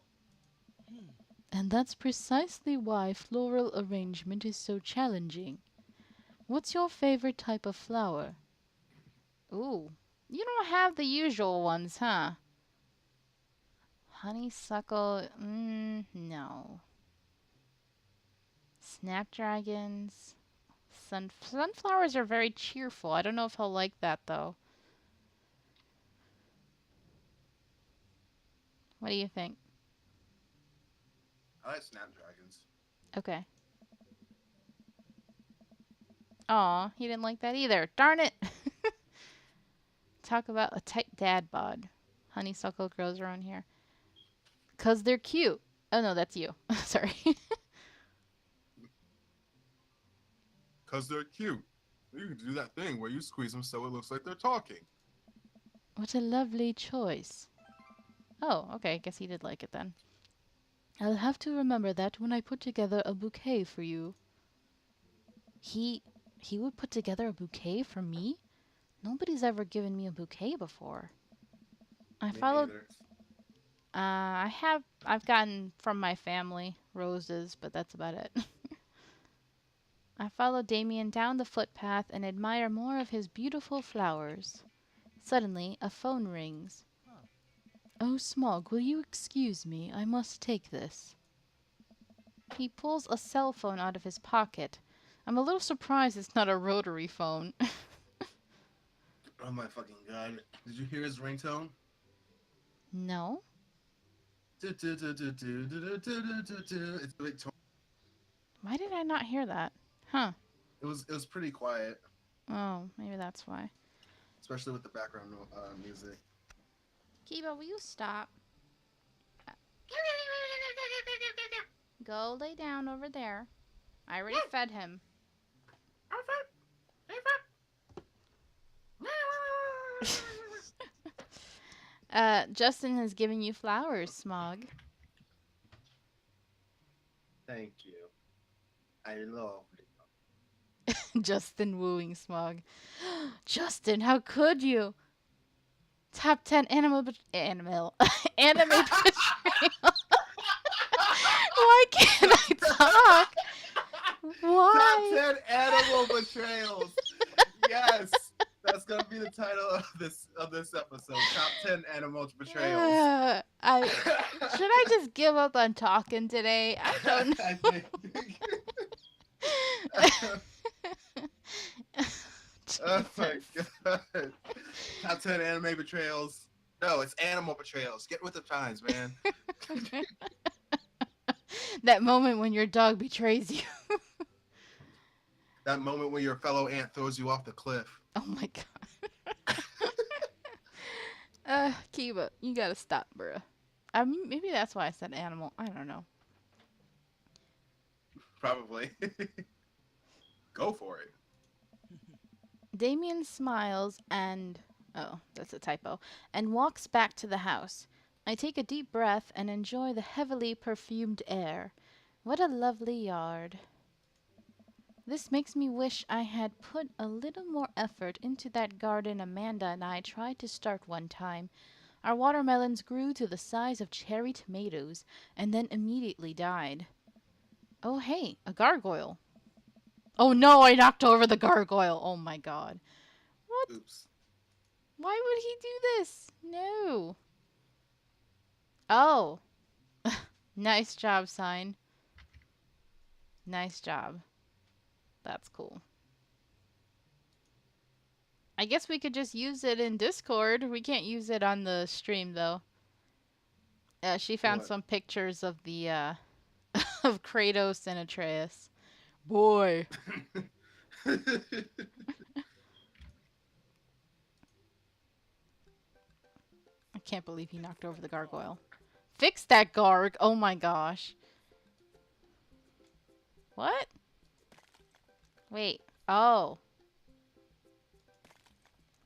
And that's precisely why floral arrangement is so challenging. What's your favorite type of flower? Ooh, you don't have the usual ones, huh? Honeysuckle, no. Snapdragons. Sunflowers are very cheerful. I don't know if he'll like that, though. What do you think? I like snapdragons. Okay. Aw, he didn't like that either. Darn it! Talk about a tight dad bod. Honeysuckle grows around here. 'Cause they're cute. Oh no, that's you. Sorry. Because they're cute. You can do that thing where you squeeze them so it looks like they're talking. What a lovely choice. Oh, okay. I guess he did like it then. I'll have to remember that when I put together a bouquet for you. He would put together a bouquet for me? Nobody's ever given me a bouquet before. I Me followed neither. I've gotten from my family roses, but that's about it. I follow Damien down the footpath and admire more of his beautiful flowers. Suddenly, a phone rings. Huh. Oh, Smog, will you excuse me? I must take this. He pulls a cell phone out of his pocket. I'm a little surprised it's not a rotary phone. Oh my fucking god. Did you hear his ringtone? No? It's a big tone. Why did I not hear that? Huh. It was pretty quiet, Oh, maybe that's why. especially with the background music. Kiba, will you stop? Go lay down over there. I already fed him. Justin has given you flowers, Smog. Thank you. I love it. Justin wooing Smog. Justin, how could you? Top 10 anime betrayal. Why can't I talk? Why? Top 10 animal betrayals. Yes, that's gonna be the title of this episode. Top 10 animal betrayals. Should I just give up on talking today? I don't know. I think. Oh my god. Top 10 anime betrayals. No, it's animal betrayals. Get with the times, man. That moment when your dog betrays you. That moment when your fellow ant throws you off the cliff. Oh my god. Kiba, you gotta stop, bruh. Maybe that's why I said animal. I don't know. Probably. Go for it. Damien smiles and Oh, that's a typo. And walks back to the house. I take a deep breath and enjoy the heavily perfumed air. What a lovely yard. This makes me wish I had put a little more effort into that garden Amanda and I tried to start one time. Our watermelons grew to the size of cherry tomatoes and then immediately died. Oh, hey, a gargoyle. Oh no, I knocked over the gargoyle. Oh my god. What? Oops. Why would he do this? No. Oh. Nice job, sign. Nice job. That's cool. I guess we could just use it in Discord. We can't use it on the stream, though. She found What? some pictures of the, of Kratos and Atreus. Boy. I can't believe he knocked over the gargoyle. Fix that garg! Oh my gosh. What? Wait. Oh.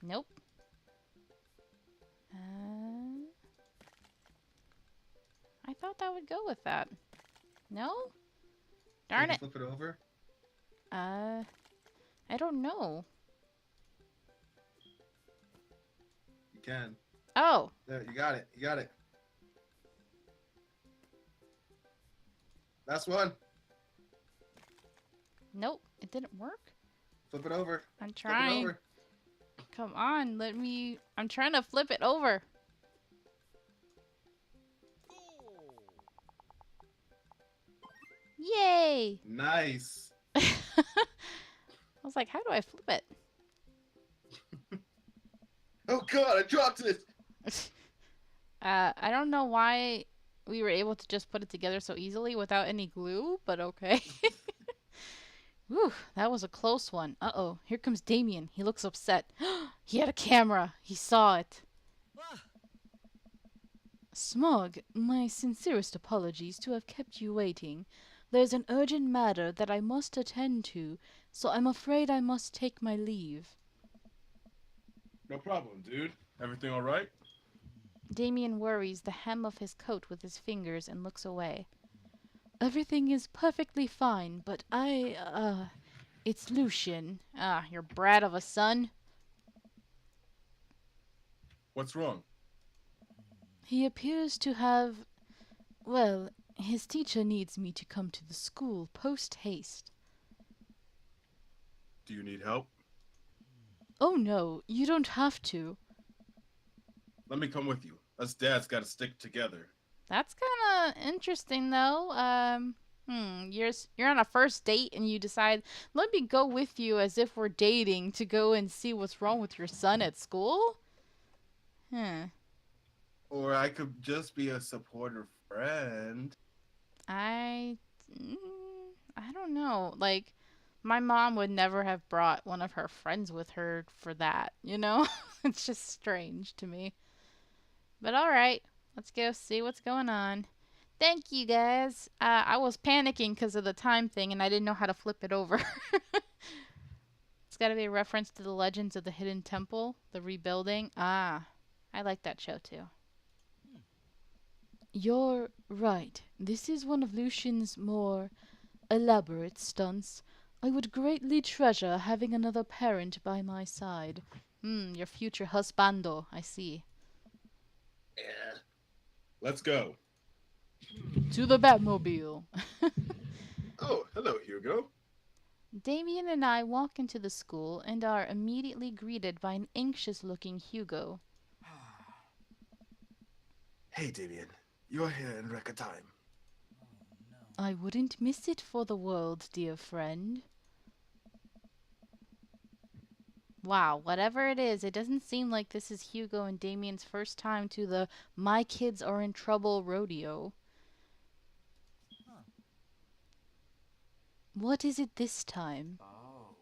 Nope. I thought that would go with that. No? Darn Can you it. flip it over? I don't know. You can. Oh. There, you got it. You got it. Last one. Nope. It didn't work. Flip it over. I'm Flip it trying. over. Come on. Let me. I'm trying to flip it over. Yay! Nice. I was like, how do I flip it? Oh god, I dropped it. I don't know why we were able to just put it together so easily without any glue, but okay. Whew, that was a close one. Uh-oh, here comes Damien. He looks upset. He had a camera. He saw it. Smog, my sincerest apologies to have kept you waiting. There's an urgent matter that I must attend to, so I'm afraid I must take my leave. No problem, dude. Everything all right? Damien worries the hem of his coat with his fingers and looks away. Everything is perfectly fine, but it's Lucian. Ah, your brat of a son. What's wrong? He appears to have, well, his teacher needs me to come to the school post haste. Do you need help? Oh no, you don't have to. Let me come with you. Us dads gotta stick together. That's kind of interesting, though. You're on a first date and you decide, let me go with you as if we're dating to go and see what's wrong with your son at school? Hmm. Or I could just be a supporter friend. I, mm, I don't know. Like, my mom would never have brought one of her friends with her for that, you know? It's just strange to me. But alright, let's go see what's going on. Thank you, guys. I was panicking because of the time thing and I didn't know how to flip it over. It's gotta be a reference to the Legends of the Hidden Temple, the rebuilding. Ah, I like that show too. You're right. This is one of Lucian's more elaborate stunts. I would greatly treasure having another parent by my side. Your future husbando, I see. Yeah. Let's go. To the Batmobile. Oh, hello, Hugo. Damien and I walk into the school and are immediately greeted by an anxious-looking Hugo. Hey, Damien. You're here in record time. I wouldn't miss it for the world, dear friend. Wow, whatever it is, it doesn't seem like this is Hugo and Damien's first time to the My Kids Are in Trouble rodeo. What is it this time? Oh.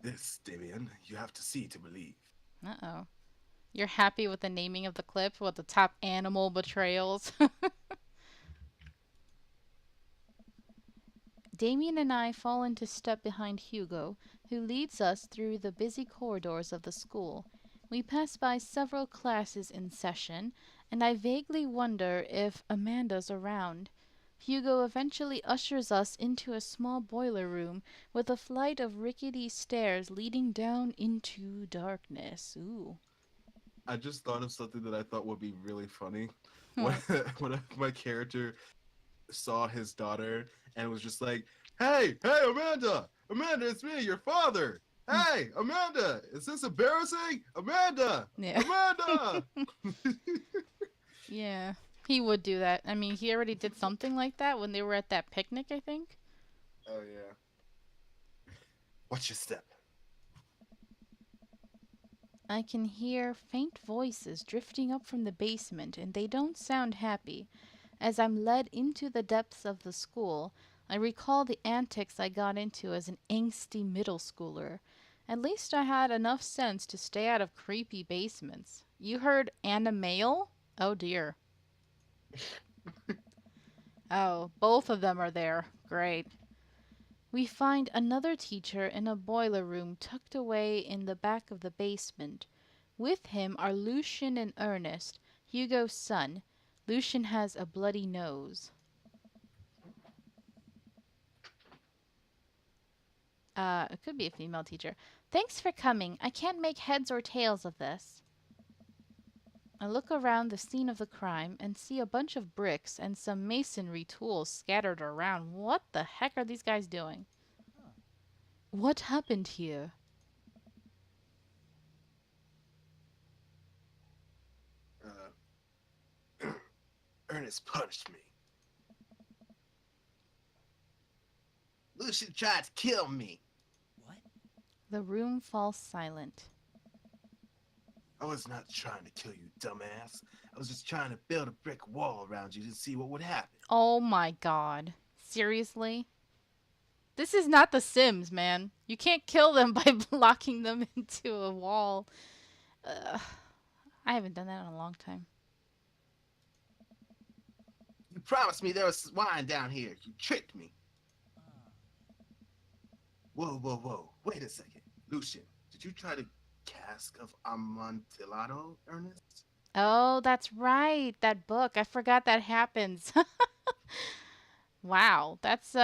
This, Damien, you have to see to believe. Uh-oh. You're happy with the naming of the clip? What, the top animal betrayals? Damien and I fall into step behind Hugo, who leads us through the busy corridors of the school. We pass by several classes in session, and I vaguely wonder if Amanda's around. Hugo eventually ushers us into a small boiler room with a flight of rickety stairs leading down into darkness. Ooh. I just thought of something that I thought would be really funny. When What? when my character saw his daughter and was just like, "Hey, Amanda, Amanda, it's me, your father. Hey, Amanda, is this embarrassing? Amanda, Yeah. Amanda." Yeah. He would do that. I mean, he already did something like that when they were at that picnic, I think. Oh yeah. Watch your step. I can hear faint voices drifting up from the basement, and they don't sound happy. As I'm led into the depths of the school, I recall the antics I got into as an angsty middle schooler. At least I had enough sense to stay out of creepy basements. You heard animale? Oh dear. Oh, both of them are there. Great. We find another teacher in a boiler room tucked away in the back of the basement. With him are Lucian and Ernest, Hugo's son. Lucian has a bloody nose. It could be a female teacher. Thanks for coming. I can't make heads or tails of this. I look around the scene of the crime and see a bunch of bricks and some masonry tools scattered around. What the heck are these guys doing? What happened here? Ernest punched me. Lucian tried to kill me. What? The room falls silent. I was not trying to kill you, dumbass. I was just trying to build a brick wall around you to see what would happen. Oh my god. Seriously? This is not The Sims, man. You can't kill them by blocking them into a wall. Ugh. I haven't done that in a long time. You promised me there was swine down here. You tricked me. Whoa. Wait a second. Lucian, did you try the cask of Amontillado, Ernest? Oh, that's right. That book. I forgot that happens. Wow. That's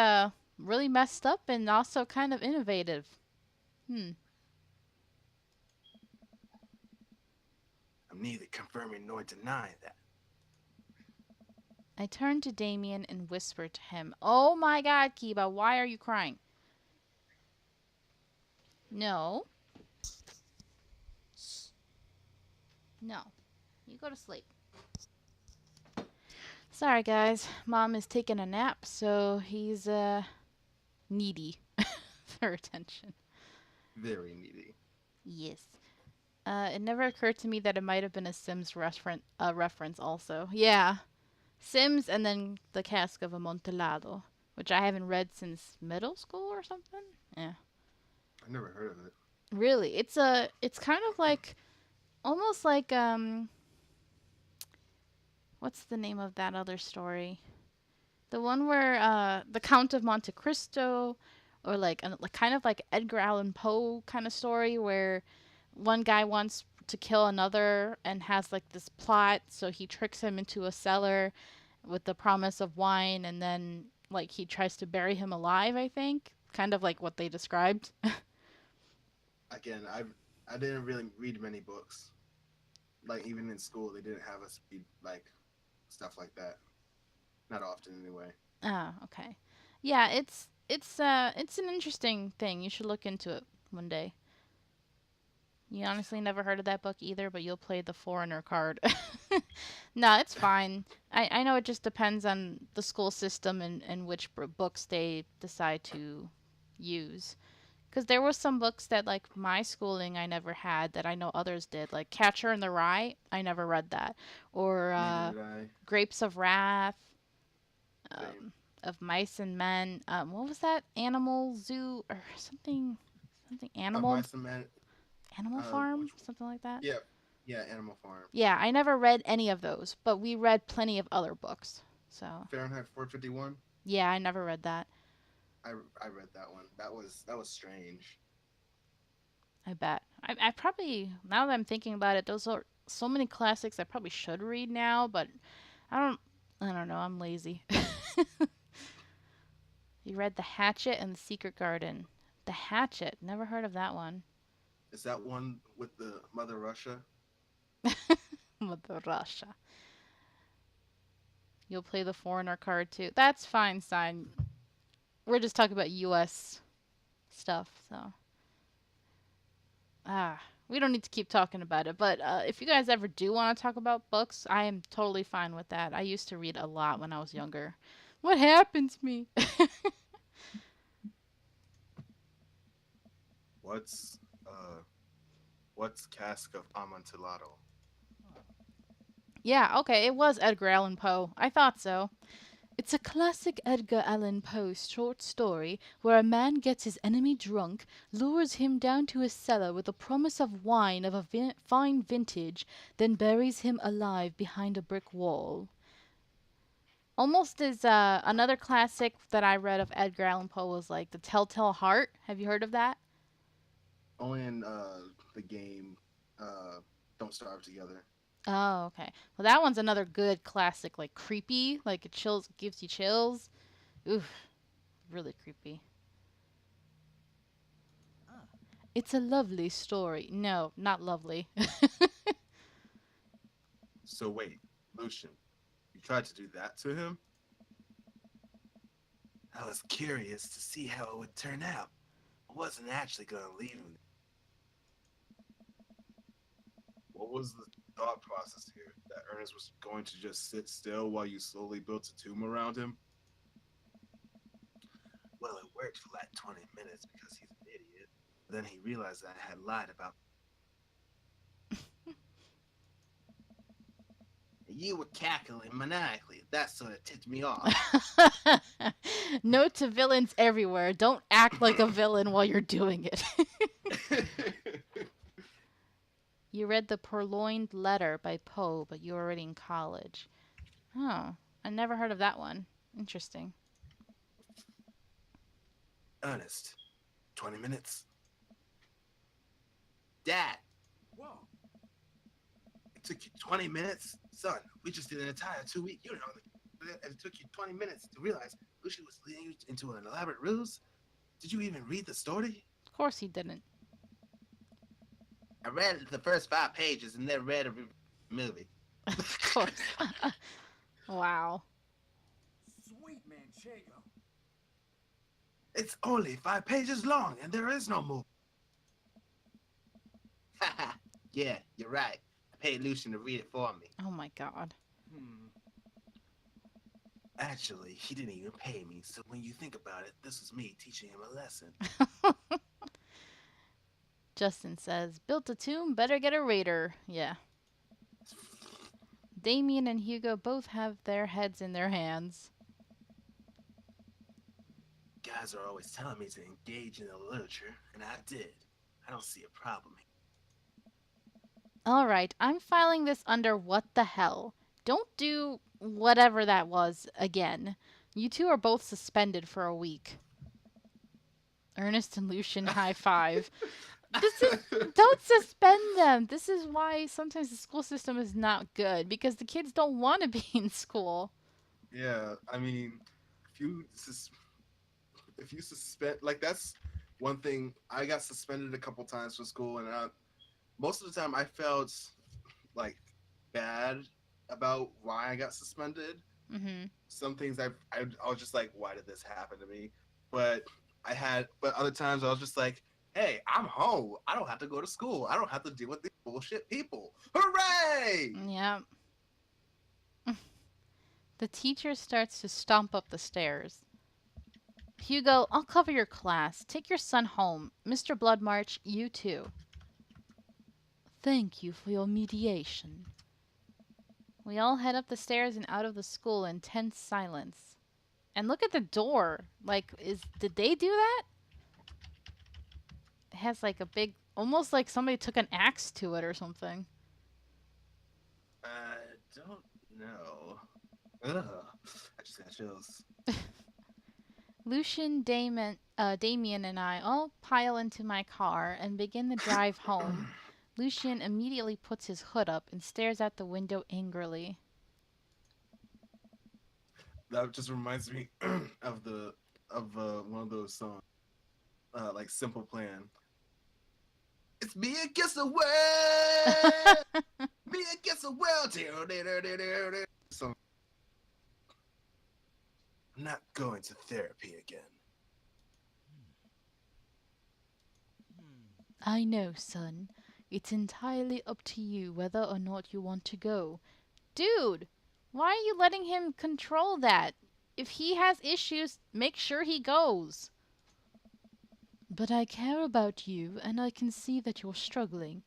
really messed up and also kind of innovative. Hmm. I'm neither confirming nor denying that. I turn to Damien and whisper to him, "Oh my god, Kiba, why are you crying?" No. No. You go to sleep. Sorry, guys. Mom is taking a nap, so he's needy for attention. Very needy. Yes. It never occurred to me that it might have been a Sims reference also. Yeah. Sims and then The Cask of Amontillado, which I haven't read since middle school or something. Yeah. I never heard of it. Really, it's kind of like almost like what's the name of that other story? The one where the Count of Monte Cristo, or like kind of like Edgar Allan Poe kind of story where one guy wants to kill another and has like this plot, so he tricks him into a cellar with the promise of wine, and then like he tries to bury him alive, I think. Kind of like what they described. Again, I didn't really read many books. Like even in school, they didn't have us read like stuff like that. Not often, anyway. Oh, okay. Yeah, it's an interesting thing. You should look into it one day. You honestly never heard of that book either, but you'll play the foreigner card. No, it's fine. I know it just depends on the school system and which books they decide to use. Because there was some books that, like, my schooling I never had that I know others did. Like Catcher in the Rye, I never read that. Or Neither did I. Grapes of Wrath, Same. of Mice and Men. What was that? Animal Zoo or something? Something Of Animal my cement. Animal Uh, Farm? which, Something like that. yeah, yeah, Animal Farm. Yeah, I never read any of those, but we read plenty of other books. So Fahrenheit 451. yeah, I never read that. I read that one. That was strange. I bet. I probably, now that I'm thinking about it, those are so many classics I probably should read now, but I don't, I don't know. I'm lazy. You read The Hatchet and The Secret Garden. The Hatchet. Never heard of that one. Is that one with the Mother Russia? Mother Russia. You'll play the foreigner card too. That's fine, Stein. We're just talking about U.S. stuff, so. We don't need to keep talking about it. But if you guys ever do want to talk about books, I am totally fine with that. I used to read a lot when I was younger. What happened to me? What's uh what's Cask of Amontillado? Yeah, okay, it was Edgar Allan Poe. I thought so. It's a classic Edgar Allan Poe short story where a man gets his enemy drunk, lures him down to his cellar with a promise of wine of a fine vintage, then buries him alive behind a brick wall. Almost as another classic that I read of Edgar Allan Poe was like The Telltale Heart. Have you heard of that? Only in the game Don't Starve Together. Oh, okay. Well, that one's another good classic, like creepy, like it chills, gives you chills. Oof, really creepy. Ah. It's a lovely story. No, not lovely. So wait, Lucian, you tried to do that to him? I was curious to see how it would turn out. I wasn't actually going to leave him. What was the thought process here? That Ernest was going to just sit still while you slowly built a tomb around him? Well, it worked for like 20 minutes because he's an idiot. Then he realized that I had lied about. You were cackling maniacally. That sort of tipped me off. Note to villains everywhere. Don't act like a villain while you're doing it. You read The Purloined Letter by Poe, but you were already in college. Oh, I never heard of that one. Interesting. Ernest, 20 minutes. Dad, Whoa. it took you 20 minutes? Son, we just did an entire 2 week unit on it. And it took you 20 minutes to realize Lucy was leading you into an elaborate ruse? Did you even read the story? Of course he didn't. I read the first 5 pages and then read a movie. Of course. Wow. Sweet Manchego. It's only 5 pages long and there is no movie. Haha, yeah, you're right. I paid Lucian to read it for me. Oh my god. Actually, he didn't even pay me, so when you think about it, this was me teaching him a lesson. Justin says, built a tomb, better get a raider. Yeah. Damien and Hugo both have their heads in their hands. Guys are always telling me to engage in the literature, and I did. I don't see a problem. Alright, I'm filing this under what the hell. Don't do whatever that was again. You two are both suspended for a week. Ernest and Lucian high five. Don't suspend them. This is why sometimes the school system is not good because the kids don't want to be in school. Yeah, I mean, if you suspend, like, that's one thing. I got suspended a couple times from school, and most of the time I felt like bad about why I got suspended. Mm-hmm. Some things I was just like, why did this happen to me? But but other times I was just like, hey, I'm home. I don't have to go to school. I don't have to deal with these bullshit people. Hooray! Yeah. The teacher starts to stomp up the stairs. Hugo, I'll cover your class. Take your son home. Mr. Bloodmarch, you too. Thank you for your mediation. We all head up the stairs and out of the school in tense silence. And look at the door. Like, did they do that? It has like a big, almost like somebody took an axe to it or something. I don't know. Ugh, I just got chills. Lucian, Damien, and I all pile into my car and begin the drive home. Lucian immediately puts his hood up and stares out the window angrily. That just reminds me of one of those songs, like Simple Plan. It's me against the world, me against the world. So I'm not going to therapy again. I know, son. It's entirely up to you whether or not you want to go. Dude, why are you letting him control that? If he has issues, make sure he goes. But I care about you, and I can see that you're struggling.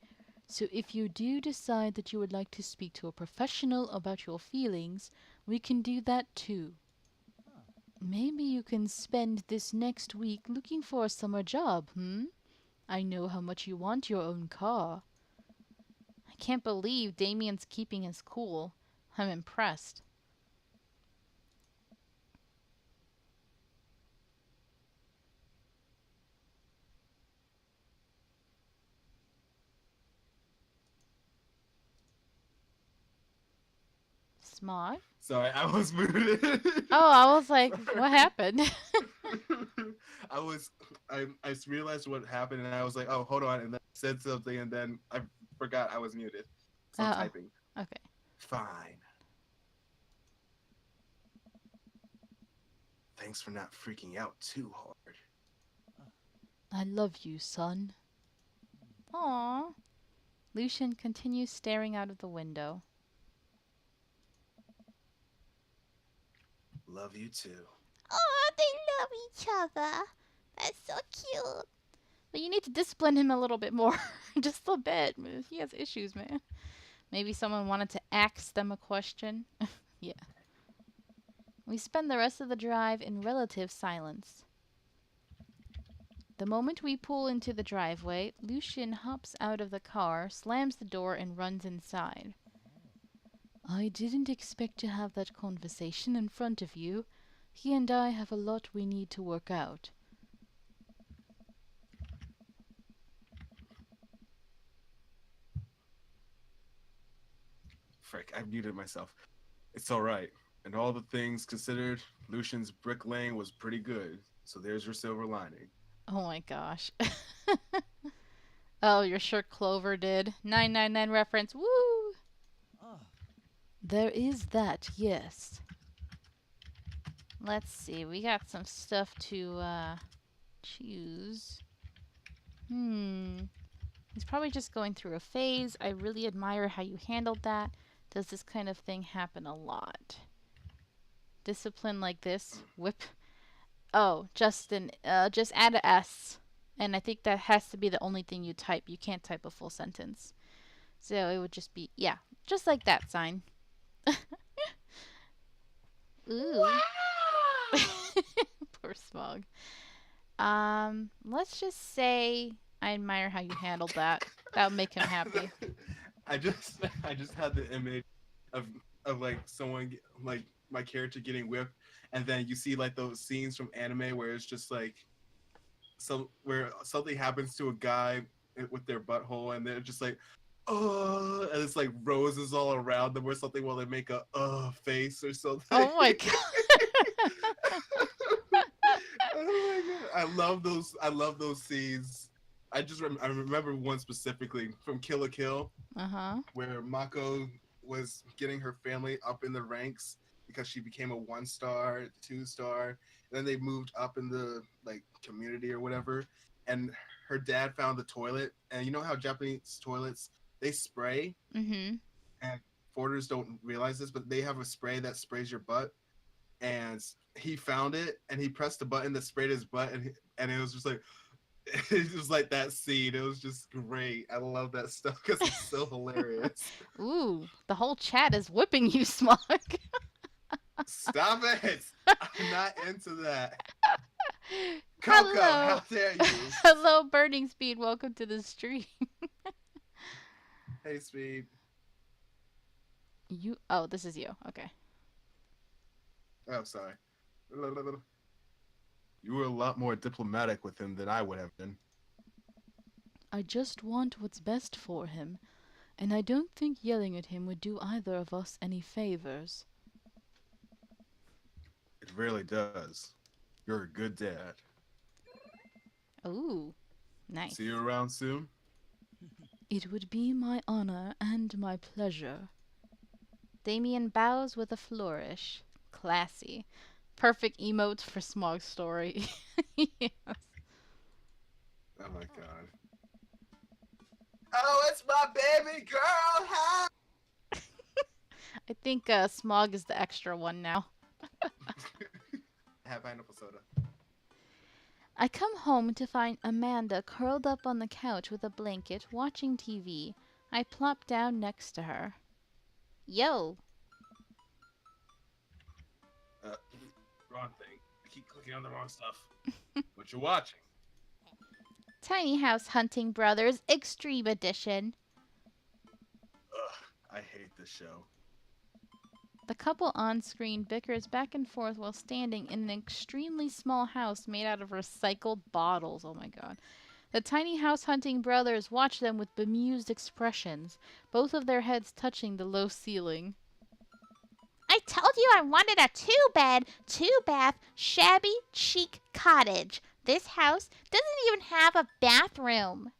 So if you do decide that you would like to speak to a professional about your feelings, we can do that too. Maybe you can spend this next week looking for a summer job, I know how much you want your own car. I can't believe Damien's keeping his cool. I'm impressed. Smog? Sorry, I was muted. Oh, I was like, what happened? I just realized what happened, and I was like, oh, hold on, and then I said something, and then I forgot I was muted. So I'm Oh, typing. okay. Fine. Thanks for not freaking out too hard. I love you, son. Aww. Lucian continues staring out of the window. Love you too. Oh, they love each other. That's so cute. But you need to discipline him a little bit more. Just a bit. He has issues, man. Maybe someone wanted to ask them a question. Yeah. We spend the rest of the drive in relative silence. The moment we pull into the driveway, Lucian hops out of the car, slams the door, and runs inside. I didn't expect to have that conversation in front of you. He and I have a lot we need to work out. Frick, I muted myself. It's alright. And all the things considered, Lucian's bricklaying was pretty good. So there's your silver lining. Oh my gosh. Oh, you're sure Clover did. 999 reference. Woo! There is that, yes. Let's see. We got some stuff to choose. He's probably just going through a phase. I really admire how you handled that. Does this kind of thing happen a lot? Discipline like this? Whip? Oh, Justin, just add a S. And I think that has to be the only thing you type. You can't type a full sentence. So it would just be, yeah, just like that sign. Ooh. Poor Smog. Let's just say I admire how you handled that. That would make him happy. I just had the image of like someone like my character getting whipped, and then you see like those scenes from anime where it's just like where something happens to a guy with their butthole, and they're just like, oh, and it's like roses all around them or something while they make a face or something. Oh my god. Oh my god, I love those scenes. I remember one specifically from Kill la Kill, where Mako was getting her family up in the ranks because she became a 1-star, 2-star, and then they moved up in the like community or whatever. And her dad found the toilet, and you know how Japanese toilets they spray, and foreigners don't realize this, but they have a spray that sprays your butt. And he found it, and he pressed the button that sprayed his butt, and it was just like. It was like that scene. It was just great. I love that stuff because it's so hilarious. Ooh, the whole chat is whipping you, Smog. Stop it! I'm not into that. Coco, Hello. how dare you? Hello, Burning Speed. Welcome to the stream. Hey, Speed. You? Oh, this is you. Okay. Oh, sorry. You were a lot more diplomatic with him than I would have been. I just want what's best for him, and I don't think yelling at him would do either of us any favors. It really does. You're a good dad. Ooh, nice. See you around soon? It would be my honor and my pleasure. Damien bows with a flourish. Classy. Perfect emotes for Smog's story. Yes. Oh my god. Oh, it's my baby girl! Hi! I think Smog is the extra one now. Have pineapple soda. I come home to find Amanda curled up on the couch with a blanket, watching TV. I plop down next to her. Yo! Wrong thing. I keep clicking on the wrong stuff. What you watching? Tiny House Hunting Brothers Extreme Edition. Ugh, I hate this show. The couple on screen bickers back and forth while standing in an extremely small house made out of recycled bottles. Oh my god. The Tiny House Hunting Brothers watch them with bemused expressions, both of their heads touching the low ceiling. I told you I wanted a two-bed, two-bath, shabby, chic cottage. This house doesn't even have a bathroom.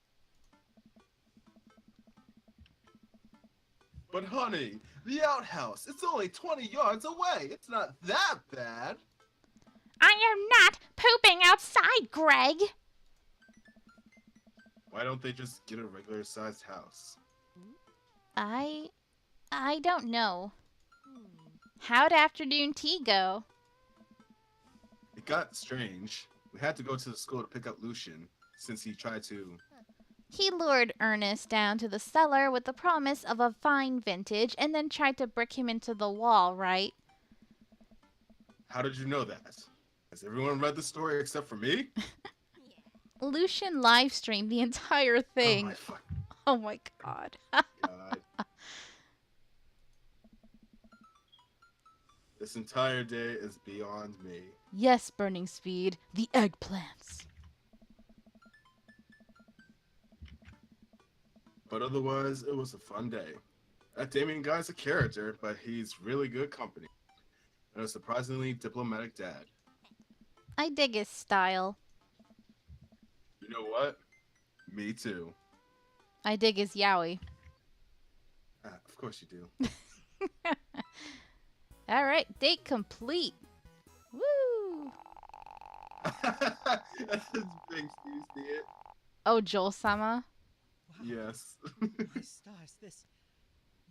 But honey, the outhouse, it's only 20 yards away. It's not that bad. I am not pooping outside, Greg. Why don't they just get a regular sized house? I don't know. How'd afternoon tea go? It got strange. We had to go to the school to pick up Lucian, since he tried to... He lured Ernest down to the cellar with the promise of a fine vintage and then tried to brick him into the wall, right? How did you know that? Has everyone read the story except for me? Lucian live streamed the entire thing. Oh my fucking Oh my god. god. This entire day is beyond me. Yes, Burning Speed, the eggplants. But otherwise, it was a fun day. That Damien guy's a character, but he's really good company. And a surprisingly diplomatic dad. I dig his style. You know what? Me too. I dig his yaoi. Of course you do. Alright, date complete. Woo! That's his face. Do you see it? Oh, Joel-sama. Yes. My stars, this...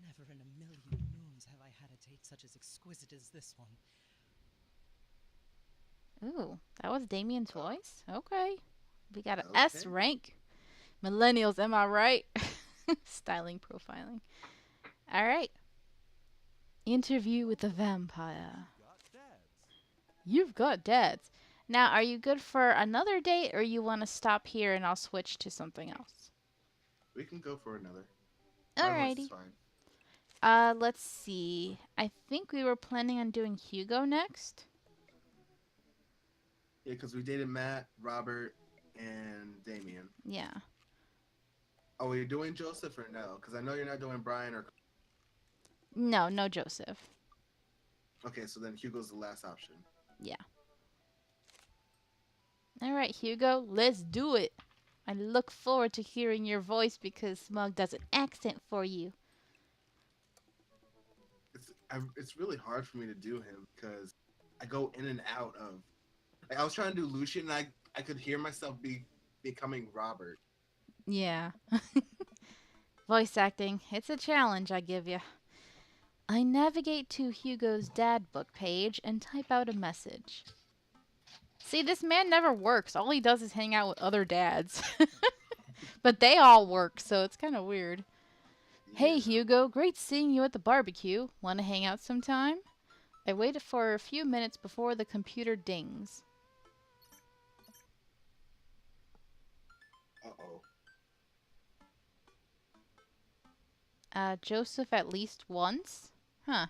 Never in a million moons have I had a date such as exquisite as this one. Ooh, that was Damien's voice? Okay. We got an Okay. S rank. Millennials, am I right? Styling, profiling. Alright. Interview with the vampire. You've got dads. Now, are you good for another date, or you want to stop here and I'll switch to something else? We can go for another. My voice is Alrighty. fine. Let's see. I think we were planning on doing Hugo next. Yeah, because we dated Matt, Robert, and Damien. Yeah. Oh, are you doing Joseph or no? Because I know you're not doing Brian or... No, no Joseph. Okay, so then Hugo's the last option. Yeah. Alright, Hugo, let's do it. I look forward to hearing your voice because Smog does an accent for you. It's really hard for me to do him because I go in and out of... Like, I was trying to do Lucian and I could hear myself becoming Robert. Yeah. Voice acting, it's a challenge, I give you. I navigate to Hugo's dad book page and type out a message. See, this man never works. All he does is hang out with other dads. But they all work, so it's kind of weird. Hey, Yeah. Hugo, great seeing you at the barbecue. Want to hang out sometime? I waited for a few minutes before the computer dings. Uh-oh. Joseph at least once? Huh.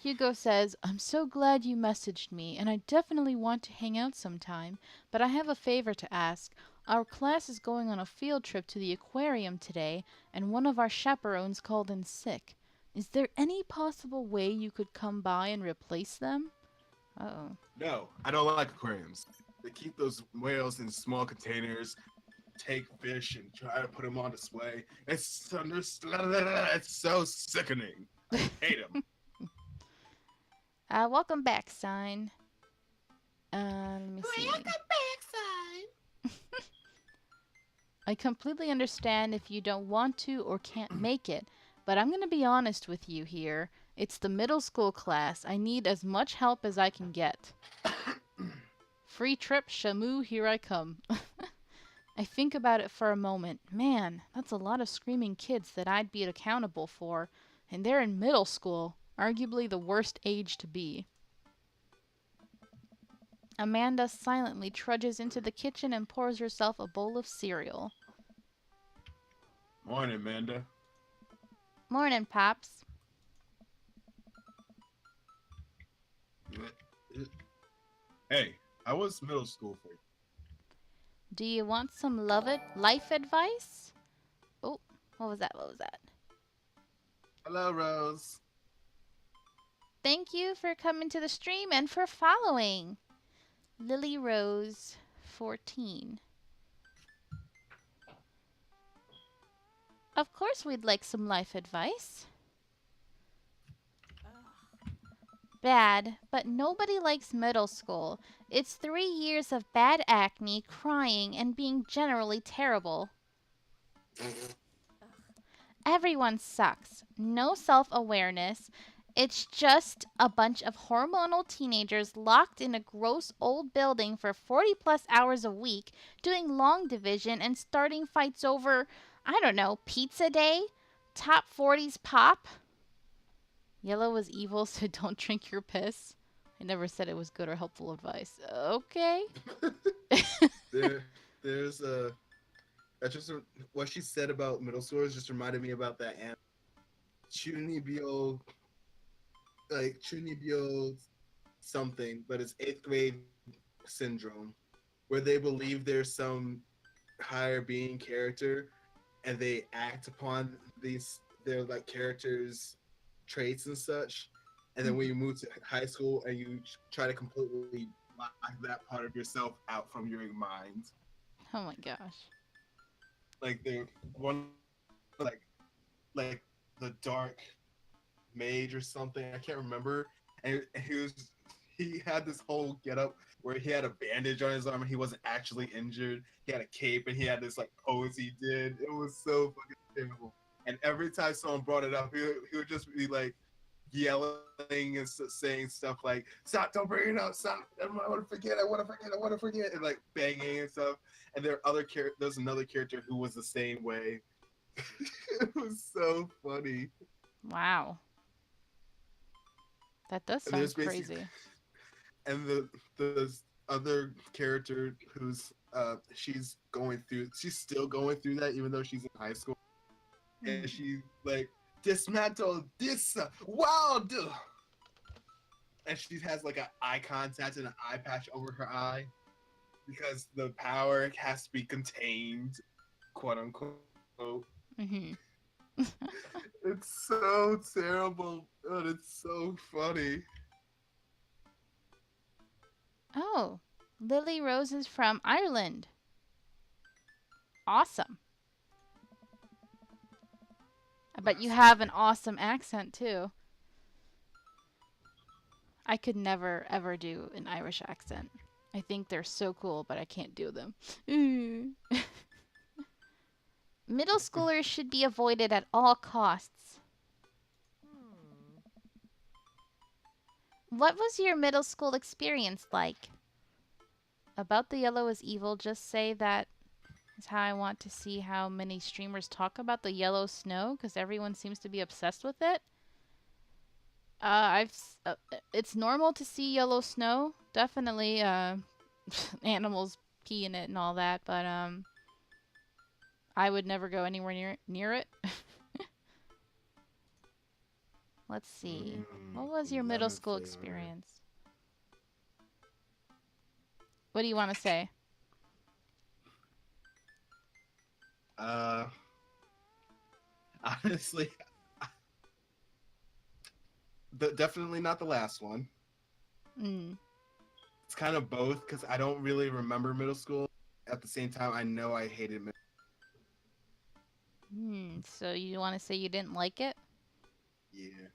Hugo says, I'm so glad you messaged me, and I definitely want to hang out sometime, but I have a favor to ask. Our class is going on a field trip to the aquarium today, and one of our chaperones called in sick. Is there any possible way you could come by and replace them? Uh-oh. No, I don't like aquariums. They keep those whales in small containers, take fish and try to put them on display. It's so sickening. I hate them. Welcome back, sign. Let me see. Welcome back, sign. I completely understand if you don't want to or can't make it, but I'm going to be honest with you here. It's the middle school class. I need as much help as I can get. Free trip, Shamu, here I come. I think about it for a moment. Man, that's a lot of screaming kids that I'd be accountable for, and they're in middle school, arguably the worst age to be. Amanda silently trudges into the kitchen and pours herself a bowl of cereal. Morning, Amanda. Morning, Pops. Hey, how was middle school for you? Do you want some life advice? Oh, what was that? What was that? Hello, Rose. Thank you for coming to the stream and for following. Lily Rose 14. Of course we'd like some life advice. Bad, but nobody likes middle school. It's 3 years of bad acne, crying, and being generally terrible. Everyone sucks. No self-awareness. It's just a bunch of hormonal teenagers locked in a gross old building for 40 plus hours a week, doing long division and starting fights over, I don't know, pizza day? Top 40s pop? Yellow was evil, so don't drink your piss. I never said it was good or helpful advice. Okay. There's a. That's just what she said about middle schoolers. Just reminded me about that anime, Chunibyo, like Chunibyo something, but it's 8th grade syndrome, where they believe there's some higher being character, and they act upon these their like characters' traits and such. And then when you move to high school and you try to completely block that part of yourself out from your mind, Oh my gosh. like they one like like the dark mage or something, I can't remember, and he had this whole getup where he had a bandage on his arm and he wasn't actually injured. He had a cape and he had this like pose he did. It was so fucking terrible. And every time someone brought it up, he would just be like yelling and saying stuff like, "Stop! Don't bring it up! Stop! I want to forget! I want to forget! I want to forget!" And like banging and stuff. And there's another character who was the same way. It was so funny. Wow. That does And sound there's basically crazy. and the other character who's she's still going through that even though she's in high school, and she like dismantle this world, and she has like an eye contact and an eye patch over her eye because the power has to be contained, quote unquote. Mm-hmm. It's so terrible, but it's so funny. Oh, Lily Rose is from Ireland. Awesome. I bet you have an awesome accent too. I could never ever do an Irish accent. I think they're so cool, but I can't do them. Middle schoolers should be avoided at all costs. What was your middle school experience like? About the yellow is evil, just say that is how I want to see how many streamers talk about the yellow snow, because everyone seems to be obsessed with it. It's normal to see yellow snow, definitely. Animals pee in it and all that, but I would never go anywhere near it. Let's see. What was your middle school experience? What do you want to say? Honestly, definitely not the last one. Mm. It's kind of both because I don't really remember middle school. At the same time, I know I hated middle. So you want to say you didn't like it? Yeah.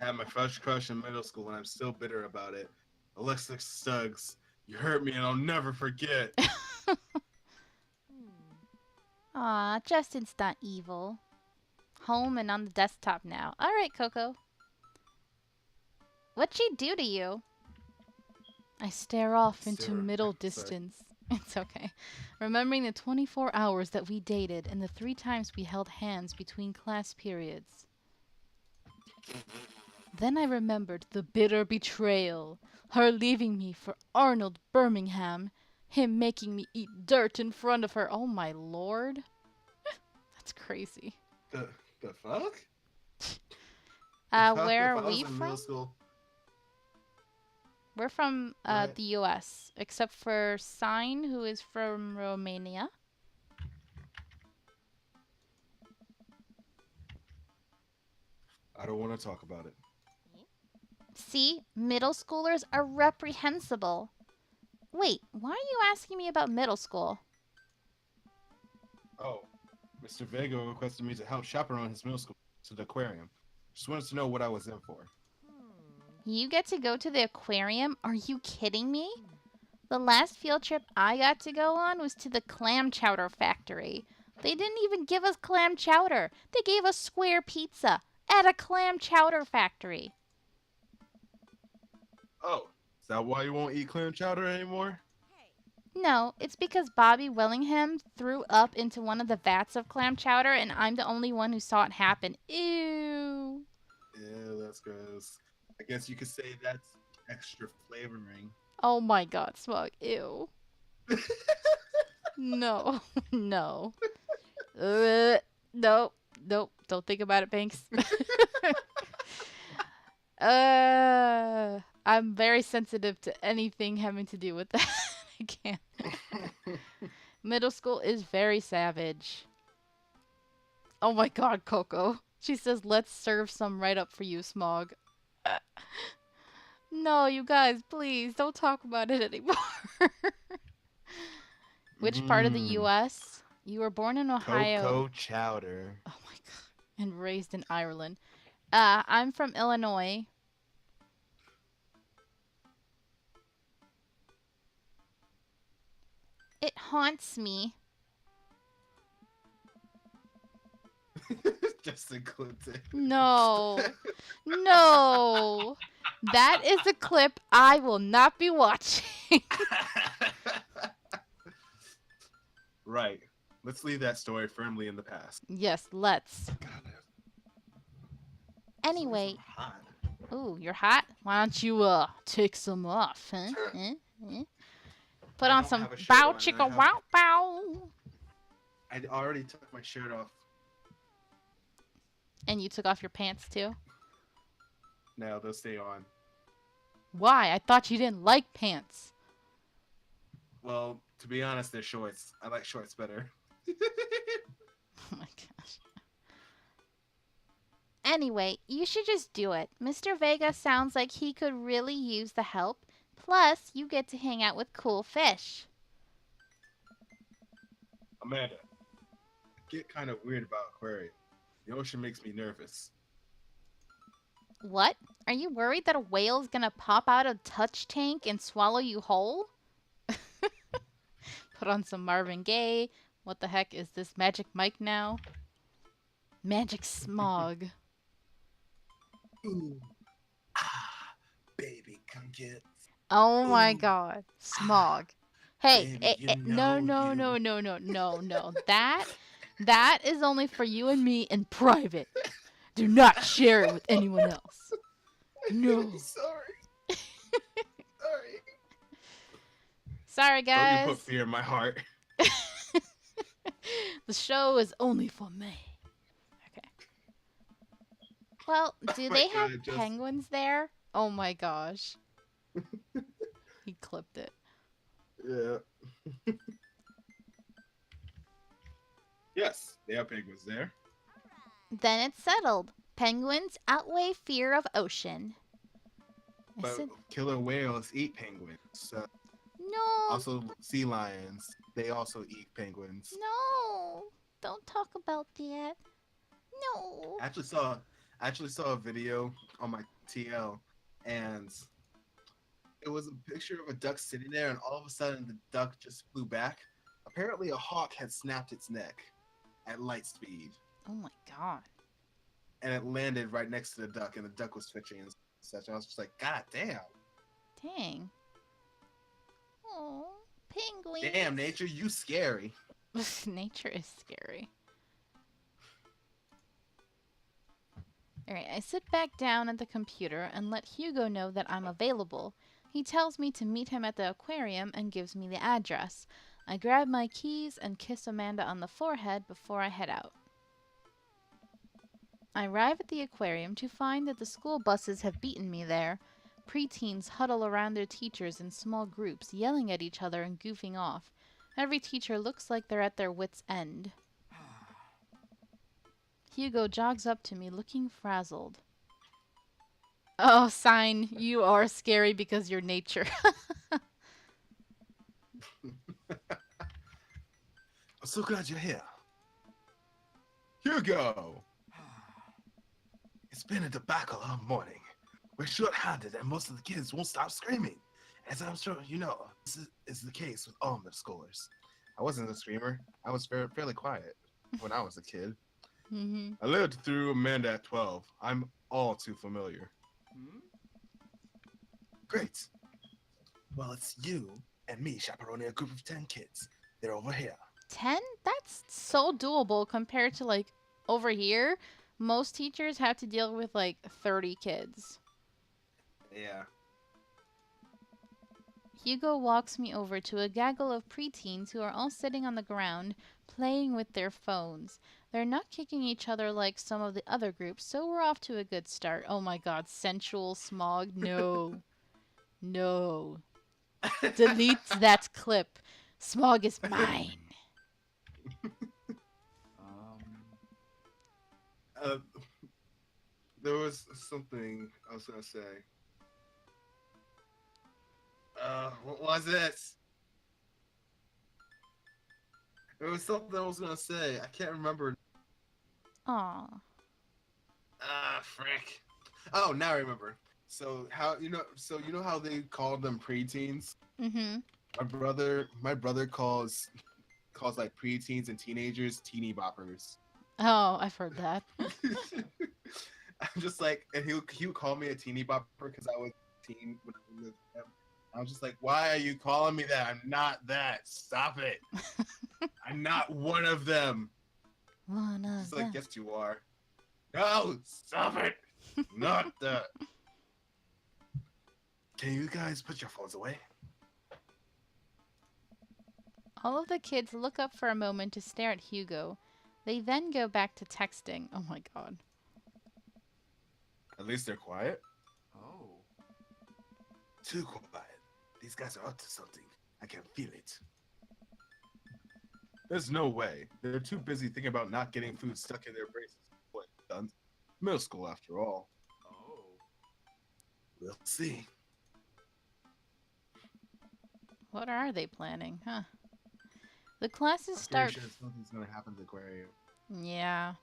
I had my first crush in middle school, and I'm still bitter about it. Alexa Stuggs, you hurt me, and I'll never forget. Aw, Justin's not evil. Home and on the desktop now. All right, Coco. What'd she do to you? I stare off into Sarah- middle sorry. distance. It's okay. Remembering the 24 hours that we dated and the 3 times we held hands between class periods. Then I remembered the bitter betrayal. Her leaving me for Arnold Birmingham. Him making me eat dirt in front of her. Oh my lord. That's crazy. The fuck? The fuck Where if are I was we in from? middle school? We're from Right. the US, except for Sign, who is from Romania. I don't want to talk about it. See, middle schoolers are reprehensible. Wait, why are you asking me about middle school? Oh, Mr. Vega requested me to help chaperone his middle school to the aquarium. Just wanted to know what I was in for. You get to go to the aquarium? Are you kidding me? The last field trip I got to go on was to the clam chowder factory. They didn't even give us clam chowder. They gave us square pizza at a clam chowder factory. Oh, is that why you won't eat clam chowder anymore? No, it's because Bobby Willingham threw up into one of the vats of clam chowder and I'm the only one who saw it happen. Ew. Yeah, that's gross. I guess you could say that's extra flavoring. Oh my god, Smug. Ew. No. No. Nope. Nope. Don't think about it, Banks. I'm very sensitive to anything having to do with that. I can't. Middle school is very savage. Oh my god, Coco. She says, let's serve some right up for you, Smog. No, you guys, please, don't talk about it anymore. Which part of the U.S.? You were born in Ohio. Cocoa chowder. Oh my god. And raised in Ireland. I'm from Illinois. It haunts me. Just includes it. No. No. That is a clip I will not be watching. Right. Let's leave that story firmly in the past. Yes, let's. God, Anyway. so hot. Ooh, you're hot? Why don't you, take some off, huh? Put I on don't some have a shirt bow on, and chicka I have- wow bow. I already took my shirt off. And you took off your pants too? No, they'll stay on. Why? I thought you didn't like pants. Well, to be honest, they're shorts. I like shorts better. Oh my gosh. Anyway, you should just do it. Mr. Vega sounds like he could really use the help. Plus, you get to hang out with cool fish. Amanda, I get kind of weird about aquarium. The ocean makes me nervous. What? Are you worried that a whale is gonna pop out a touch tank and swallow you whole? Put on some Marvin Gaye. What the heck is this? Magic Mike now? Magic Smog. Ooh. Ah, baby, come get. Oh my Ooh. god. Smog. Hey, Baby, you no, know no, you- no, no, no, no, no. That is only for you and me in private. Do not share it with anyone else. No. Sorry. Sorry. Sorry, Don't you guys. put fear in my heart. The show is only for me. Okay. Well, do My they have God, just penguins there? Oh my gosh. He clipped it. yeah. Yes, they have penguins there. Then it's settled. Penguins outweigh fear of ocean. I But said, killer whales eat penguins. no, Also, sea lions, they also eat penguins. no, don't talk about that. No. I actually saw a video on my TL, and it was a picture of a duck sitting there, and all of a sudden the duck just flew back. Apparently, a hawk had snapped its neck at light speed, Oh my god. and it landed right next to the duck, and the duck was twitching and such. I was just like, God damn, Dang. Oh, penguins. damn, nature, you scary. Nature is scary. Alright, I sit back down at the computer and let Hugo know that I'm available. He tells me to meet him at the aquarium and gives me the address. I grab my keys and kiss Amanda on the forehead before I head out. I arrive at the aquarium to find that the school buses have beaten me there. Preteens huddle around their teachers in small groups, yelling at each other and goofing off. Every teacher looks like they're at their wits' end. Hugo jogs up to me, looking frazzled. Oh, sign, you are scary because you're nature. I'm so glad you're here. Hugo! It's been a debacle all morning. We're short-handed and most of the kids won't stop screaming. As I'm sure you know, this is the case with all middle schoolers. I wasn't a screamer. I was fairly quiet when I was a kid. Mm-hmm. I lived through Amanda at 12. I'm all too familiar. Hmm? Great. Well, it's you and me chaperoning a group of 10 kids. They're over here. 10? That's so doable compared to, like, over here. Most teachers have to deal with, like, 30 kids. Yeah. Hugo walks me over to a gaggle of preteens who are all sitting on the ground, playing with their phones. They're not kicking each other like some of the other groups, so we're off to a good start. Oh my god, sensual smog. No. No. Delete that clip. Smog is mine. Uh, there was something I was gonna say. What was it? There was something I was gonna say. I can't remember. Aw. Ah, frick. Oh, now I remember. So you know how they call them preteens? Mm-hmm. My brother calls like preteens and teenagers teeny boppers. Oh, I've heard that. I'm just like, and he would call me a teeny bopper because I was a teen when I was with him. I was just like, why are you calling me that? I'm not that. Stop it. I'm not one of them. One of He's like, them. yes, you are. No, stop it. Not that. Can you guys put your phones away? All of the kids look up for a moment to stare at Hugo. They then go back to texting. Oh my god. At least they're quiet. Oh. Too quiet. These guys are up to something. I can feel it. There's no way. They're too busy thinking about not getting food stuck in their braces. What, done? Middle school, after all. Oh. We'll see. What are they planning, huh? The classes I'm start. pretty sure something's gonna happen to the aquarium. Yeah.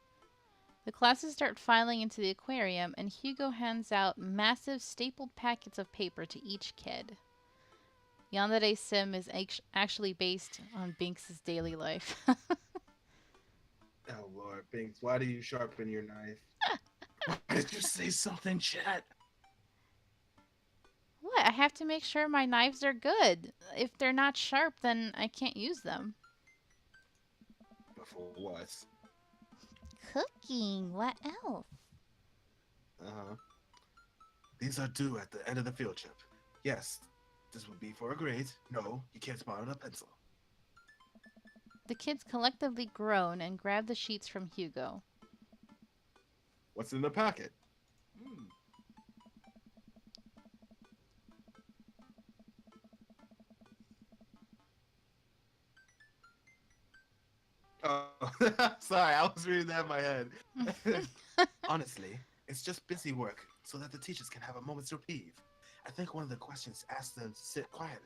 The classes start filing into the aquarium, and Hugo hands out massive stapled packets of paper to each kid. Yandere Sim is actually based on Binks' daily life. Oh Lord, Binks, why do you sharpen your knife? Why did you say something, Chat? What? I have to make sure my knives are good. If they're not sharp, then I can't use them. But for what? Cooking. What else? Uh-huh. These are due at the end of the field trip. Yes, this would be for a grade. No, you can't borrow a pencil. The kids collectively groan and grab the sheets from Hugo. What's in the packet? Oh, sorry, I was reading that in my head. Honestly, it's just busy work so that the teachers can have a moment's reprieve. I think one of the questions asked them to sit quietly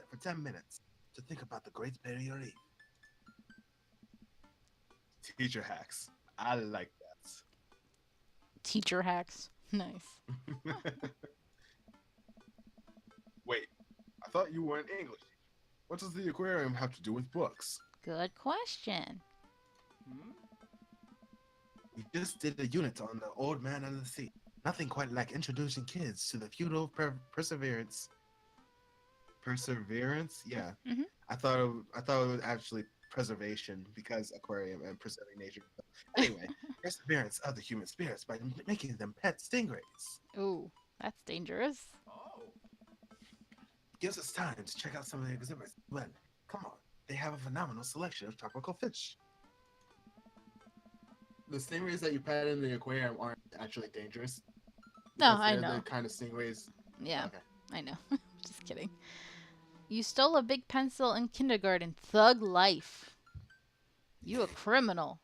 for 10 minutes to think about the Great Barrier Reef. Teacher hacks. I like Teacher hacks. Nice. that. Wait, I thought you were in English. What does the aquarium have to do with books? Good question. Hmm? We just did a unit on the Old Man and the Sea. Nothing quite like introducing kids to the feudal perseverance. Perseverance? Yeah. Mhm. I thought it was actually preservation because aquarium and preserving nature. Anyway, perseverance of the human spirits by making them pet stingrays. Ooh, that's dangerous. Oh. Gives us time to check out some of the exhibits. Well, come on, they have a phenomenal selection of tropical fish. The stingrays that you pet in the aquarium aren't actually dangerous. No, Because I they're know. the kind of stingrays. Yeah, Okay. I know. Just kidding. You stole a big pencil in kindergarten. Thug life. You a criminal.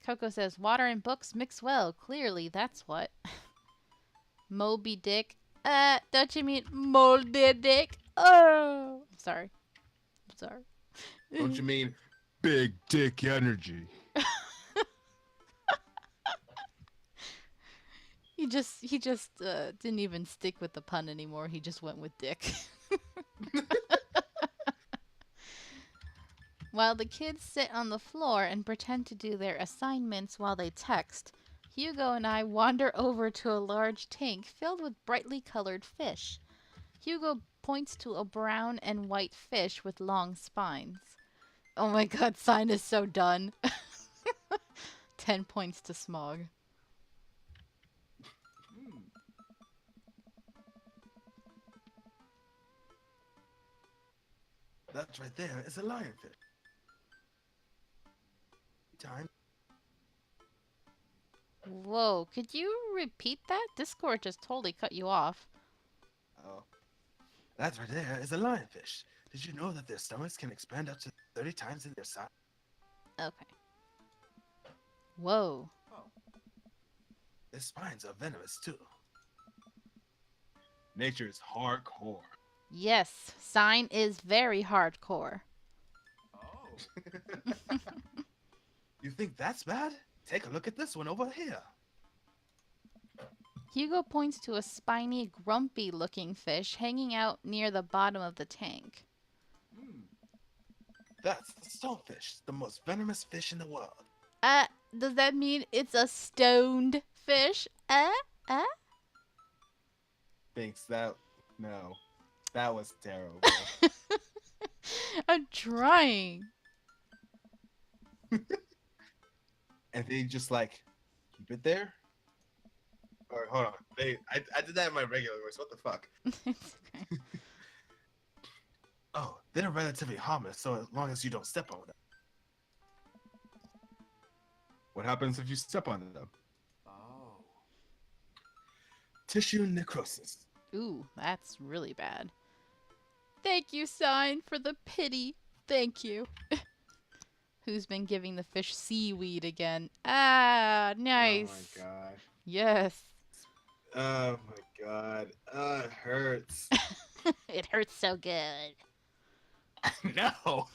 Coco says, water and books mix well. Clearly, that's what. Moby Dick. Don't you mean Moldy Dick? Oh, sorry. Sorry. Don't you mean big dick energy? He just didn't even stick with the pun anymore. He just went with dick. While the kids sit on the floor and pretend to do their assignments while they text, Hugo and I wander over to a large tank filled with brightly colored fish. Hugo points to a brown and white fish with long spines. Oh my god, Sign is so done. 10 points to Smog. Hmm. That right there is a lionfish. Time. Whoa, could you repeat that? Discord just totally cut you off. Oh. That right there is a lionfish. Did you know that their stomachs can expand up to 30 times in their size? Okay. Whoa. Oh. Their spines are venomous too. Nature's hardcore. Yes, Sign is very hardcore. Oh. You think that's bad? Take a look at this one over here. Hugo points to a spiny, grumpy looking fish hanging out near the bottom of the tank. Hmm. That's the stonefish, the most venomous fish in the world. Does that mean it's a stoned fish? Thinks that. No. That was terrible. I'm trying. And they just like keep it there? Or hold on. I did that in my regular voice. What the fuck? It's okay. Oh, they're relatively harmless, so as long as you don't step on them. What happens if you step on them? Oh. Tissue necrosis. Ooh, that's really bad. Thank you, Sign, for the pity. Thank you. Who's been giving the fish seaweed again? Ah, nice. Oh my god. Yes. Oh my god. It hurts. It hurts so good. No.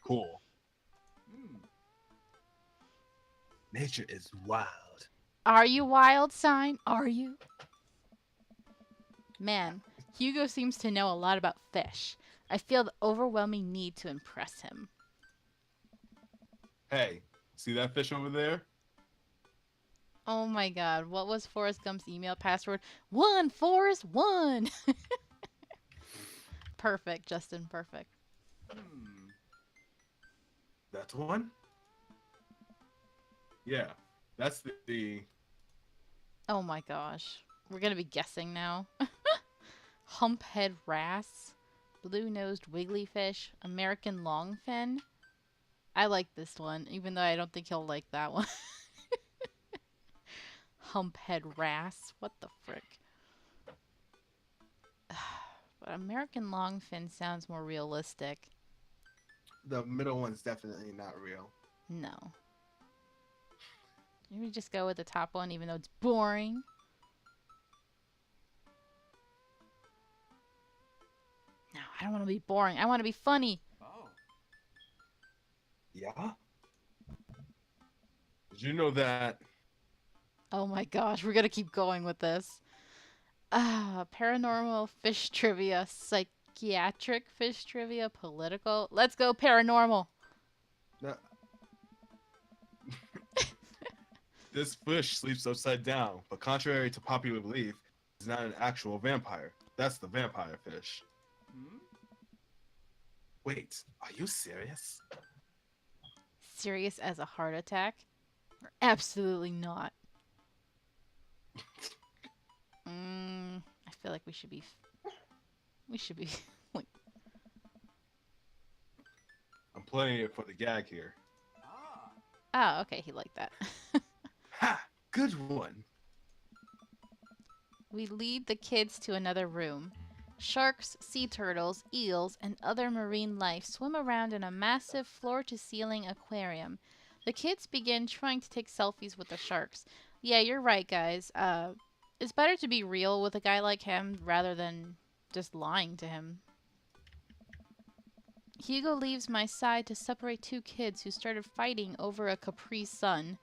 Cool. Hmm. Nature is wild. Are you wild, Sign? Are you? Man, Hugo seems to know a lot about fish. I feel the overwhelming need to impress him. Hey, see that fish over there? Oh my god, what was Forrest Gump's email password? One, Forrest, one! Perfect, Justin, perfect. Hmm. That's one? Yeah. That's the Oh my gosh. We're gonna be guessing now. Humphead wrasse, blue-nosed wigglyfish, American longfin. I like this one, even though I don't think he'll like that one. Humphead wrasse. What the frick? But American longfin sounds more realistic. the middle one's definitely not real. No. Maybe just go with the top one, even though it's boring. No, I don't want to be boring. I want to be funny. Oh. Yeah. Did you know that? Oh my gosh, we're gonna keep going with this. Paranormal fish trivia, psychiatric fish trivia, political. Let's go paranormal. No. This fish sleeps upside down, but contrary to popular belief, is not an actual vampire. That's the vampire fish. Hmm? Wait, are you serious? Serious as a heart attack? Absolutely not. I feel like we should be like, I'm playing it for the gag here. Ah. oh, okay, he liked that. Ha! Good one. We lead the kids to another room. Sharks, sea turtles, eels, and other marine life swim around in a massive floor-to-ceiling aquarium. The kids begin trying to take selfies with the sharks. Yeah, you're right, guys. It's better to be real with a guy like him rather than just lying to him. Hugo leaves my side to separate two kids who started fighting over a Capri Sun.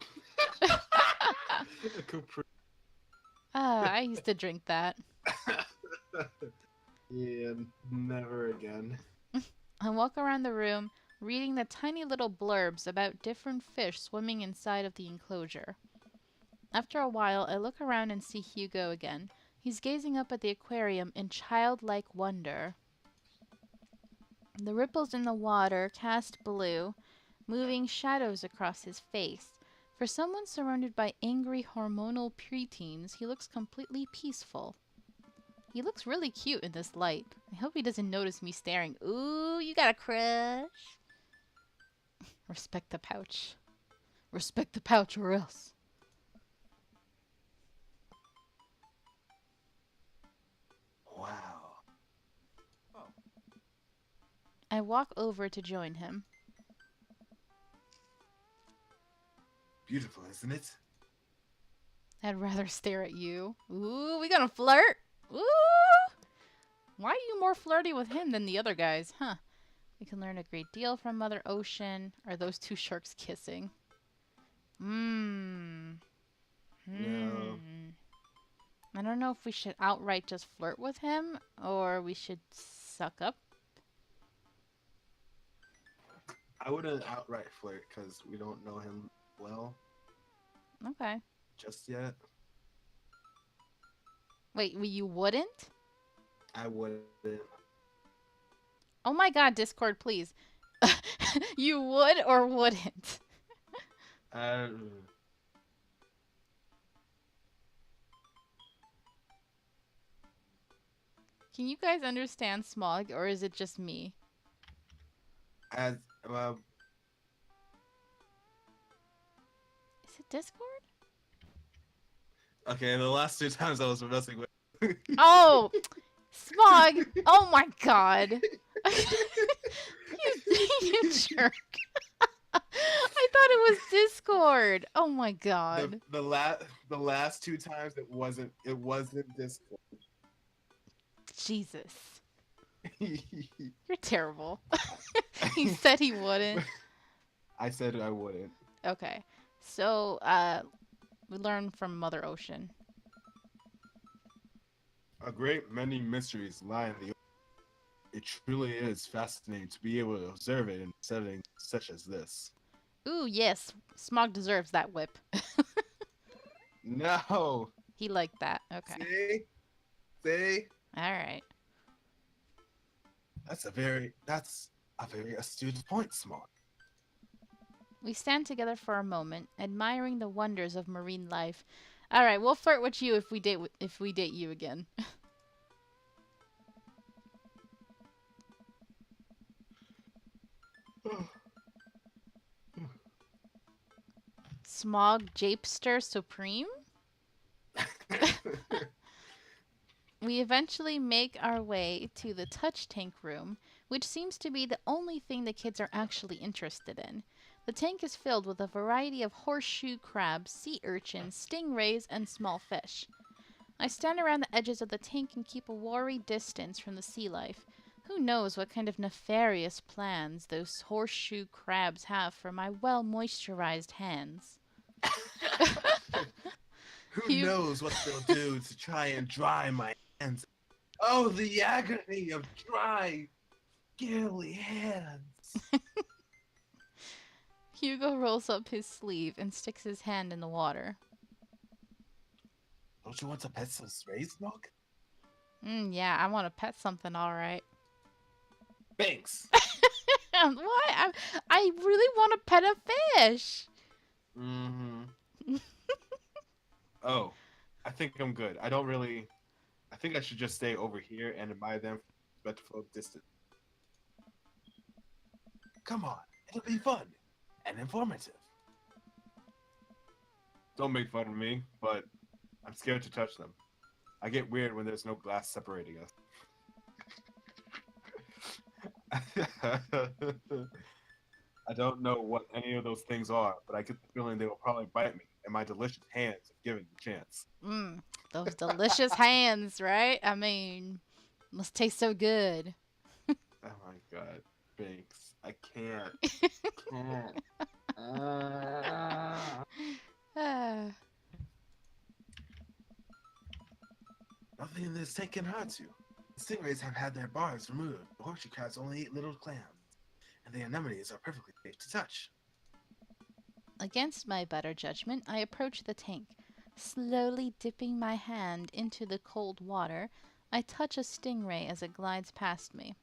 I used to drink that. Yeah, never again. I walk around the room, reading the tiny little blurbs about different fish swimming inside of the enclosure. After a while, I look around and see Hugo again. He's gazing up at the aquarium in childlike wonder. The ripples in the water cast blue, moving shadows across his face. For someone surrounded by angry hormonal preteens, he looks completely peaceful. He looks really cute in this light. I hope he doesn't notice me staring. Ooh, you got a crush? Respect the pouch. Respect the pouch or else. Wow. Oh. I walk over to join him. Beautiful, isn't it? I'd rather stare at you. Ooh, we gonna flirt? Ooh! Why are you more flirty with him than the other guys, huh? We can learn a great deal from Mother Ocean. Are those two sharks kissing? No. I don't know if we should outright just flirt with him or we should suck up. I wouldn't outright flirt because we don't know him well Okay. just yet. Wait, you wouldn't? I wouldn't. Oh my god, Discord, please. You would or wouldn't? Uh, Can you guys understand Smog or is it just me? as well, Is it Discord? okay, the last two times I was messing with. Oh! Smog! Oh my god. you jerk. I thought it was Discord. Oh my god. The last two times it wasn't Discord. Jesus. You're terrible. He said he wouldn't. I said I wouldn't. Okay. So, we learned from Mother Ocean. A great many mysteries lie in the ocean. It truly is fascinating to be able to observe it in settings such as this. Ooh, yes. Smog deserves that whip. No. He liked that. Okay. See? Alright. That's a very astute point, Smog. We stand together for a moment, admiring the wonders of marine life. Alright, we'll flirt with you if we date you again. Smog Japester Supreme? We eventually make our way to the touch tank room, which seems to be the only thing the kids are actually interested in. The tank is filled with a variety of horseshoe crabs, sea urchins, stingrays, and small fish. I stand around the edges of the tank and keep a wary distance from the sea life. Who knows what kind of nefarious plans those horseshoe crabs have for my well-moisturized hands. Who You- knows what they'll do to try and dry my hands? Oh, the agony of dry, scaly hands. Hugo rolls up his sleeve and sticks his hand in the water. Don't you want to pet some strays, Smoke? Yeah, I want to pet something, all right. Thanks. What? I really want to pet a fish. Mm-hmm. Oh, I think I'm good. I think I should just stay over here and admire them from a respectful distance. Come on, it'll be fun and informative. Don't make fun of me, but I'm scared to touch them. I get weird when there's no glass separating us. I don't know what any of those things are, but I get the feeling they will probably bite me, and my delicious hands if given the chance. Those delicious hands, right? I mean, must taste so good. Oh my god, thanks. I can't. Can't. Ah. Nothing in this tank can hurt you. The stingrays have had their bars removed. The horseshoe crabs only eat little clams, and the anemones are perfectly safe to touch. Against my better judgment, I approach the tank. Slowly dipping my hand into the cold water, I touch a stingray as it glides past me.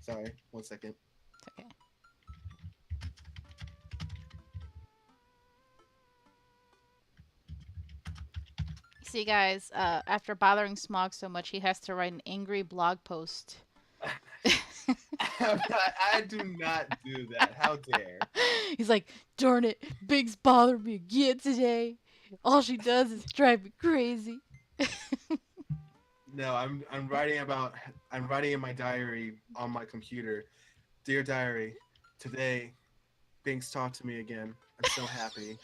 Sorry, 1 second. It's okay. See, guys, after bothering Smog so much, he has to write an angry blog post. I do not do that. How dare. He's like, darn it, Big's bothered me again today. All she does is drive me crazy. No, I'm writing in my diary on my computer. Dear diary, today Binks talked to me again. I'm so happy.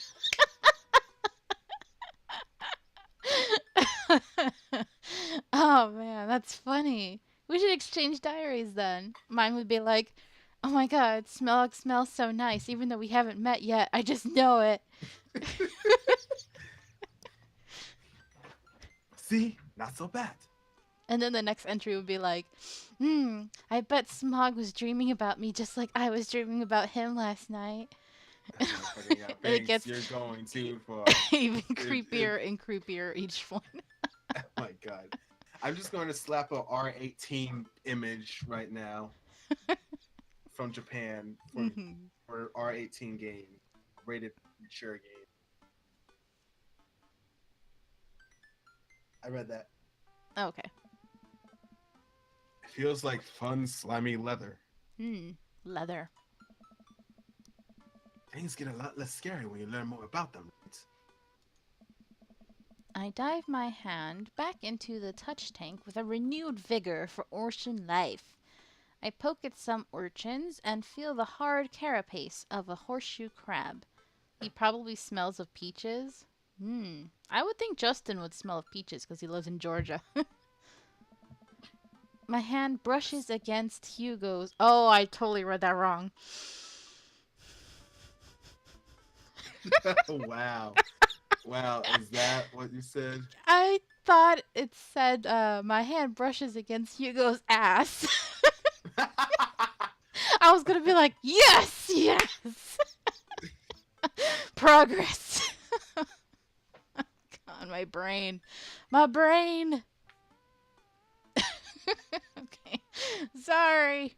Oh man, that's funny. We should exchange diaries then. Mine would be like, oh my god, Smog smells so nice, even though we haven't met yet. I just know it. See? Not so bad. And then the next entry would be like, I bet Smog was dreaming about me just like I was dreaming about him last night. Oh, fucking hell. And it Binks, gets you're going too far. even creepier and creepier each one. Oh my god. I'm just going to slap a R18 image right now from Japan for R18 game, rated mature game. I read that. Okay. It feels like fun, slimy leather. Leather. Things get a lot less scary when you learn more about them. Right? I dive my hand back into the touch tank with a renewed vigor for urchin life. I poke at some urchins and feel the hard carapace of a horseshoe crab. He probably smells of peaches. I would think Justin would smell of peaches because he lives in Georgia. My hand brushes against Hugo's. Oh, I totally read that wrong. Wow. Wow, is that what you said? I thought it said my hand brushes against Hugo's ass. I was gonna be like, yes, yes, progress. God, my brain. Okay, sorry.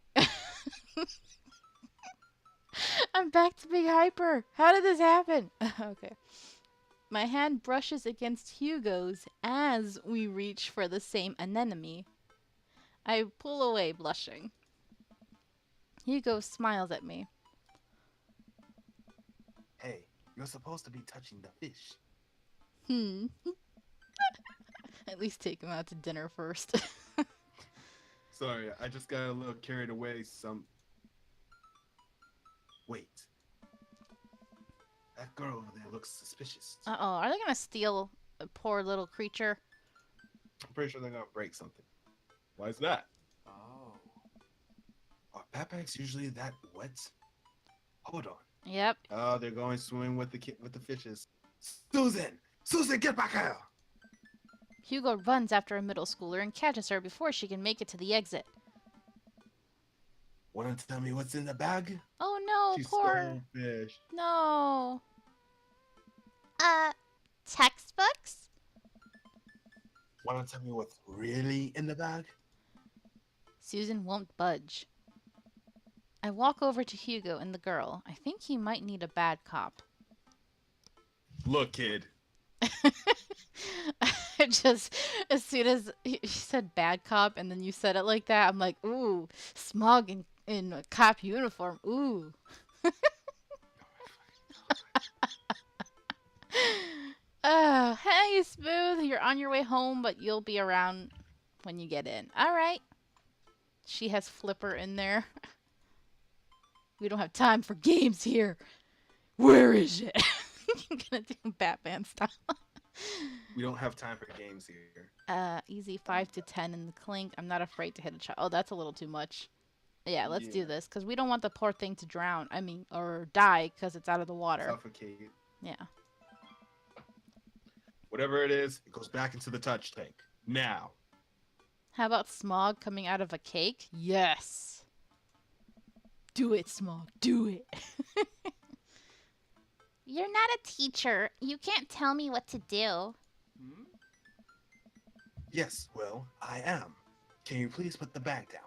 I'm back to being hyper. How did this happen? Okay. My hand brushes against Hugo's as we reach for the same anemone. I pull away, blushing. Hugo smiles at me. Hey, you're supposed to be touching the fish. Hmm. At least take him out to dinner first. Sorry, I just got a little carried away. Wait, that girl over there looks suspicious. Uh-oh, are they gonna steal a poor little creature? I'm pretty sure they're gonna break something. Why is that? Oh. Are backpacks usually that wet? Hold on. Yep. Oh, they're going swimming with the fishes. Susan! Susan, get back here! Hugo runs after a middle schooler and catches her before she can make it to the exit. Wanna tell me what's in the bag? Oh no, She poor... stole fish. No. Textbooks? Wanna tell me what's really in the bag? Susan won't budge. I walk over to Hugo and the girl. I think he might need a bad cop. Look, kid. I just, as soon as you said bad cop and then you said it like that, I'm like, ooh, Smog in a cop uniform. Ooh. Hey, Smooth. You're on your way home, but you'll be around when you get in. All right. She has Flipper in there. We don't have time for games here. Where is it? I'm gonna do Batman style. We don't have time for games here. Easy 5 to 10 in the clink. I'm not afraid to hit a child. Oh, that's a little too much. Yeah, let's do Yeah. this because we don't want the poor thing to drown. I mean, or die because it's out of the water. Suffocate. Yeah. Whatever it is, it goes back into the touch tank. Now. How about Smog coming out of a cake? Yes. Do it, Smog. Do it. You're not a teacher. You can't tell me what to do. Hmm? Yes, Will, I am. Can you please put the bag down?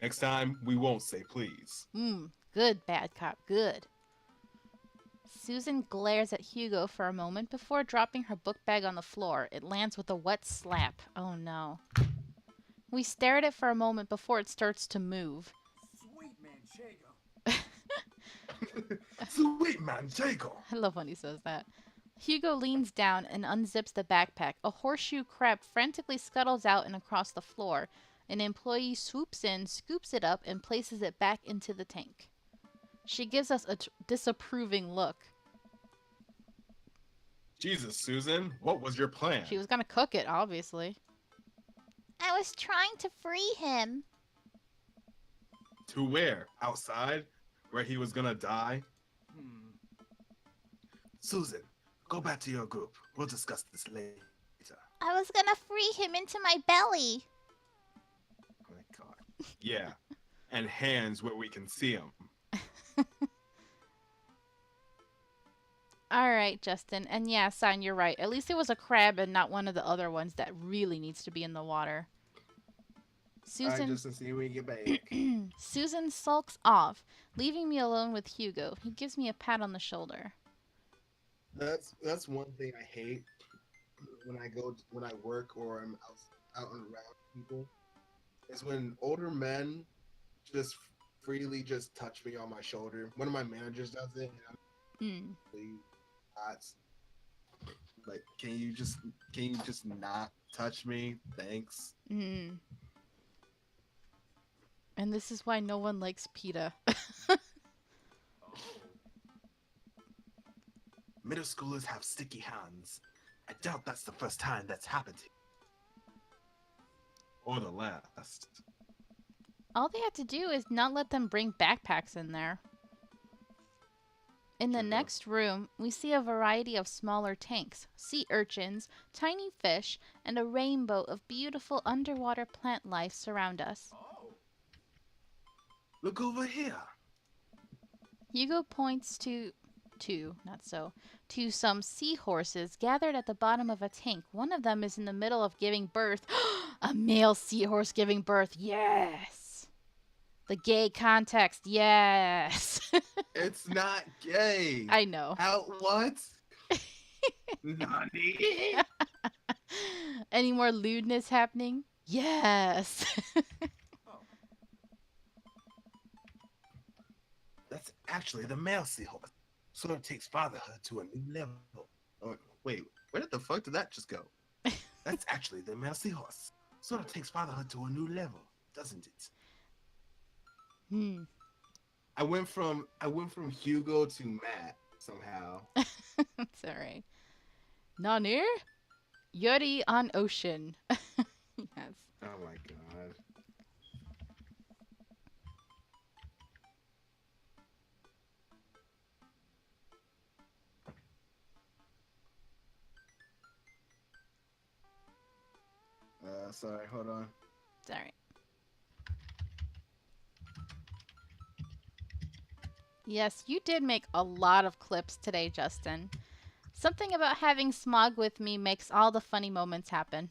Next time, we won't say please. Good, bad cop. Good. Susan glares at Hugo for a moment before dropping her book bag on the floor. It lands with a wet slap. Oh no. We stare at it for a moment before it starts to move. Sweet manchego. Sweet manchego. I love when he says that. Hugo leans down and unzips the backpack. A horseshoe crab frantically scuttles out and across the floor. An employee swoops in, scoops it up, and places it back into the tank. She gives us a disapproving look. Jesus, Susan, what was your plan? She was gonna cook it, obviously. I was trying to free him. To where? Outside? Where he was gonna die? Hmm. Susan, go back to your group. We'll discuss this later. I was gonna free him into my belly. Oh my god. Yeah. And hands where we can see them. Alright, Justin. And yeah, Sign, you're right. At least it was a crab and not one of the other ones that really needs to be in the water. Susan... Just to see when you get back. Susan sulks off, leaving me alone with Hugo. He gives me a pat on the shoulder. That's one thing I hate when I work or I'm out and around people is when older men just freely just touch me on my shoulder. One of my managers does it, and I'm really not like, can you just not touch me? Thanks. And this is why no one likes PETA. Oh. Middle schoolers have sticky hands. I doubt that's the first time that's happened. Or the last. All they have to do is not let them bring backpacks in there. In the True. next room, we see a variety of smaller tanks, sea urchins, tiny fish, and a rainbow of beautiful underwater plant life surround us. Oh. Look over here. Hugo points to some seahorses gathered at the bottom of a tank. One of them is in the middle of giving birth. A male seahorse giving birth. Yes. The gay context. Yes. It's not gay. I know. Out what? Nani? Any more lewdness happening? Yes. Oh. That's actually the male seahorse. sort of takes fatherhood to a new level. Oh, wait, where the fuck did that just go? That's actually the male seahorse. Sort of takes fatherhood to a new level, doesn't it? Hmm. I went from Hugo to Matt somehow. That's alright. Nani? Yuri on ocean. Yes. Oh my god. Sorry, hold on. It's alright. Yes, you did make a lot of clips today, Justin. Something about having Smog with me makes all the funny moments happen.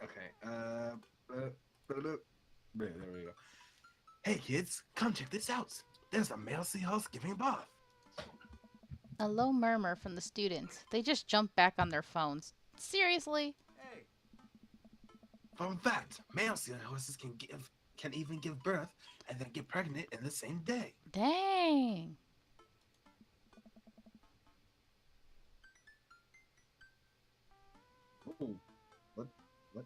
Okay. There we go. Hey kids, come check this out. There's a male seahorse giving birth. A low murmur from the students. They just jump back on their phones. Seriously? Hey, Fun fact: male seahorses can even give birth and then get pregnant in the same day. Dang. Ooh, what? What?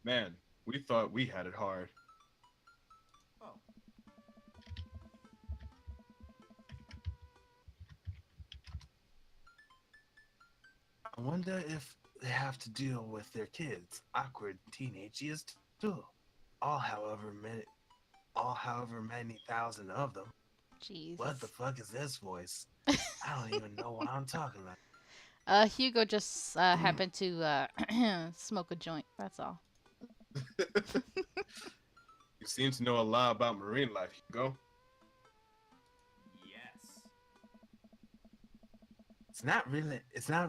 Man, we thought we had it hard. oh, I wonder if they have to deal with their kids' awkward teenage years too. All however many thousand of them. Jeez. What the fuck is this voice? I don't even know what I'm talking about. Hugo just happened to smoke a joint. That's all. You seem to know a lot about marine life, Hugo. yes. It's not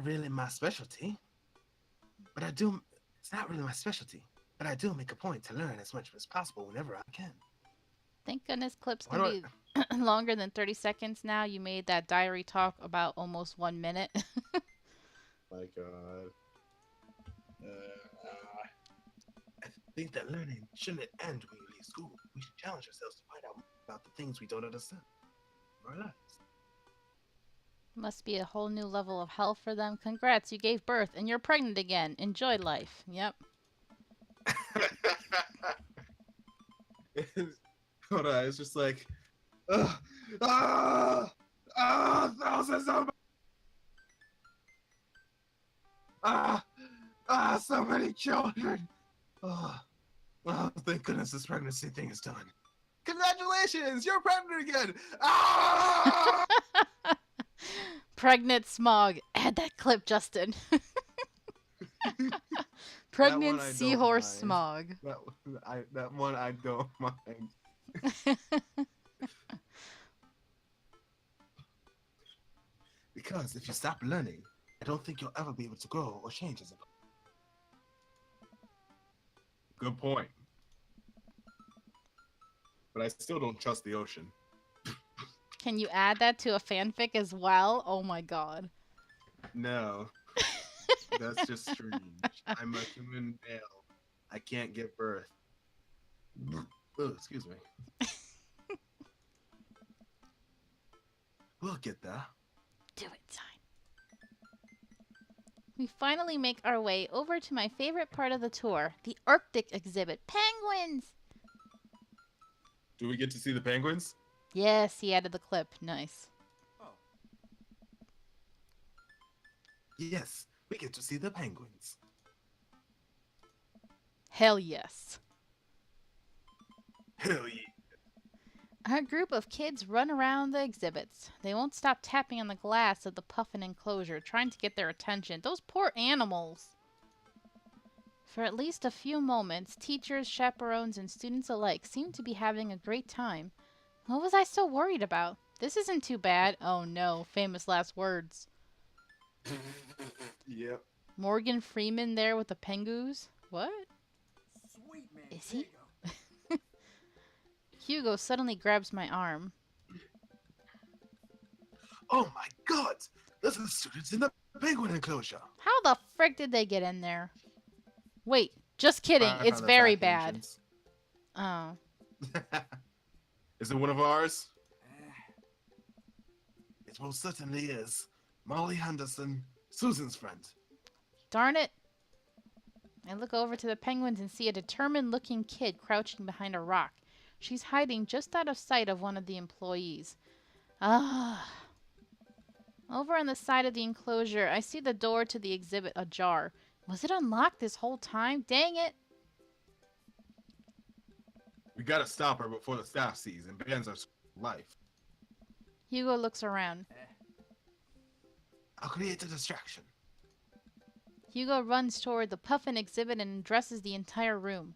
really my specialty. But I do it's not really my specialty. But I do make a point to learn as much as possible whenever I can. Thank goodness clips Why can do be longer than 30 seconds now. You made that diary talk about almost 1 minute. My God. I think that learning shouldn't end when you leave school. We should challenge ourselves to find out more about the things we don't understand in our lives. Must be a whole new level of health for them. Congrats, you gave birth and you're pregnant again. Enjoy life. Yep. Hold on, it's just like, thousands of, so many children. Thank goodness this pregnancy thing is done. Congratulations, you're pregnant again. Pregnant Smog. Add that clip, Justin. Pregnant I don't seahorse mind. Smog. That one I don't mind. Because if you stop learning, I don't think you'll ever be able to grow or change as a person. Good point. But I still don't trust the ocean. Can you add that to a fanfic as well? Oh my god. No, that's just strange. I'm a human male. I can't give birth. Oh, excuse me. We'll get there. Do it, sign. We finally make our way over to my favorite part of the tour, the Arctic exhibit. Penguins! Do we get to see the penguins? Yes, he added the clip. Nice. Oh, Yes, we get to see the penguins. Hell yes. Hell yeah. A group of kids run around the exhibits. They won't stop tapping on the glass of the puffin enclosure, trying to get their attention. Those poor animals! For at least a few moments, teachers, chaperones, and students alike seemed to be having a great time. What was I so worried about? This isn't too bad. Oh no, famous last words. Yep. Morgan Freeman there with the pengoos? What? sweet man. Is he? Jago. Hugo suddenly grabs my arm. Oh my god! There's the students in the penguin enclosure. How the frick did they get in there? Wait, just kidding. I It's found the very back bad. entrance. Oh. Is it one of ours? Eh, It most certainly is. Molly Henderson, Susan's friend. Darn it. I look over to the penguins and see a determined looking kid crouching behind a rock. She's hiding just out of sight of one of the employees. Ah. Over on the side of the enclosure, I see the door to the exhibit ajar. Was it unlocked this whole time? Dang it. We gotta stop her before the staff sees and bans our life. Hugo looks around. I'll create a distraction. Hugo runs toward the puffin exhibit and addresses the entire room.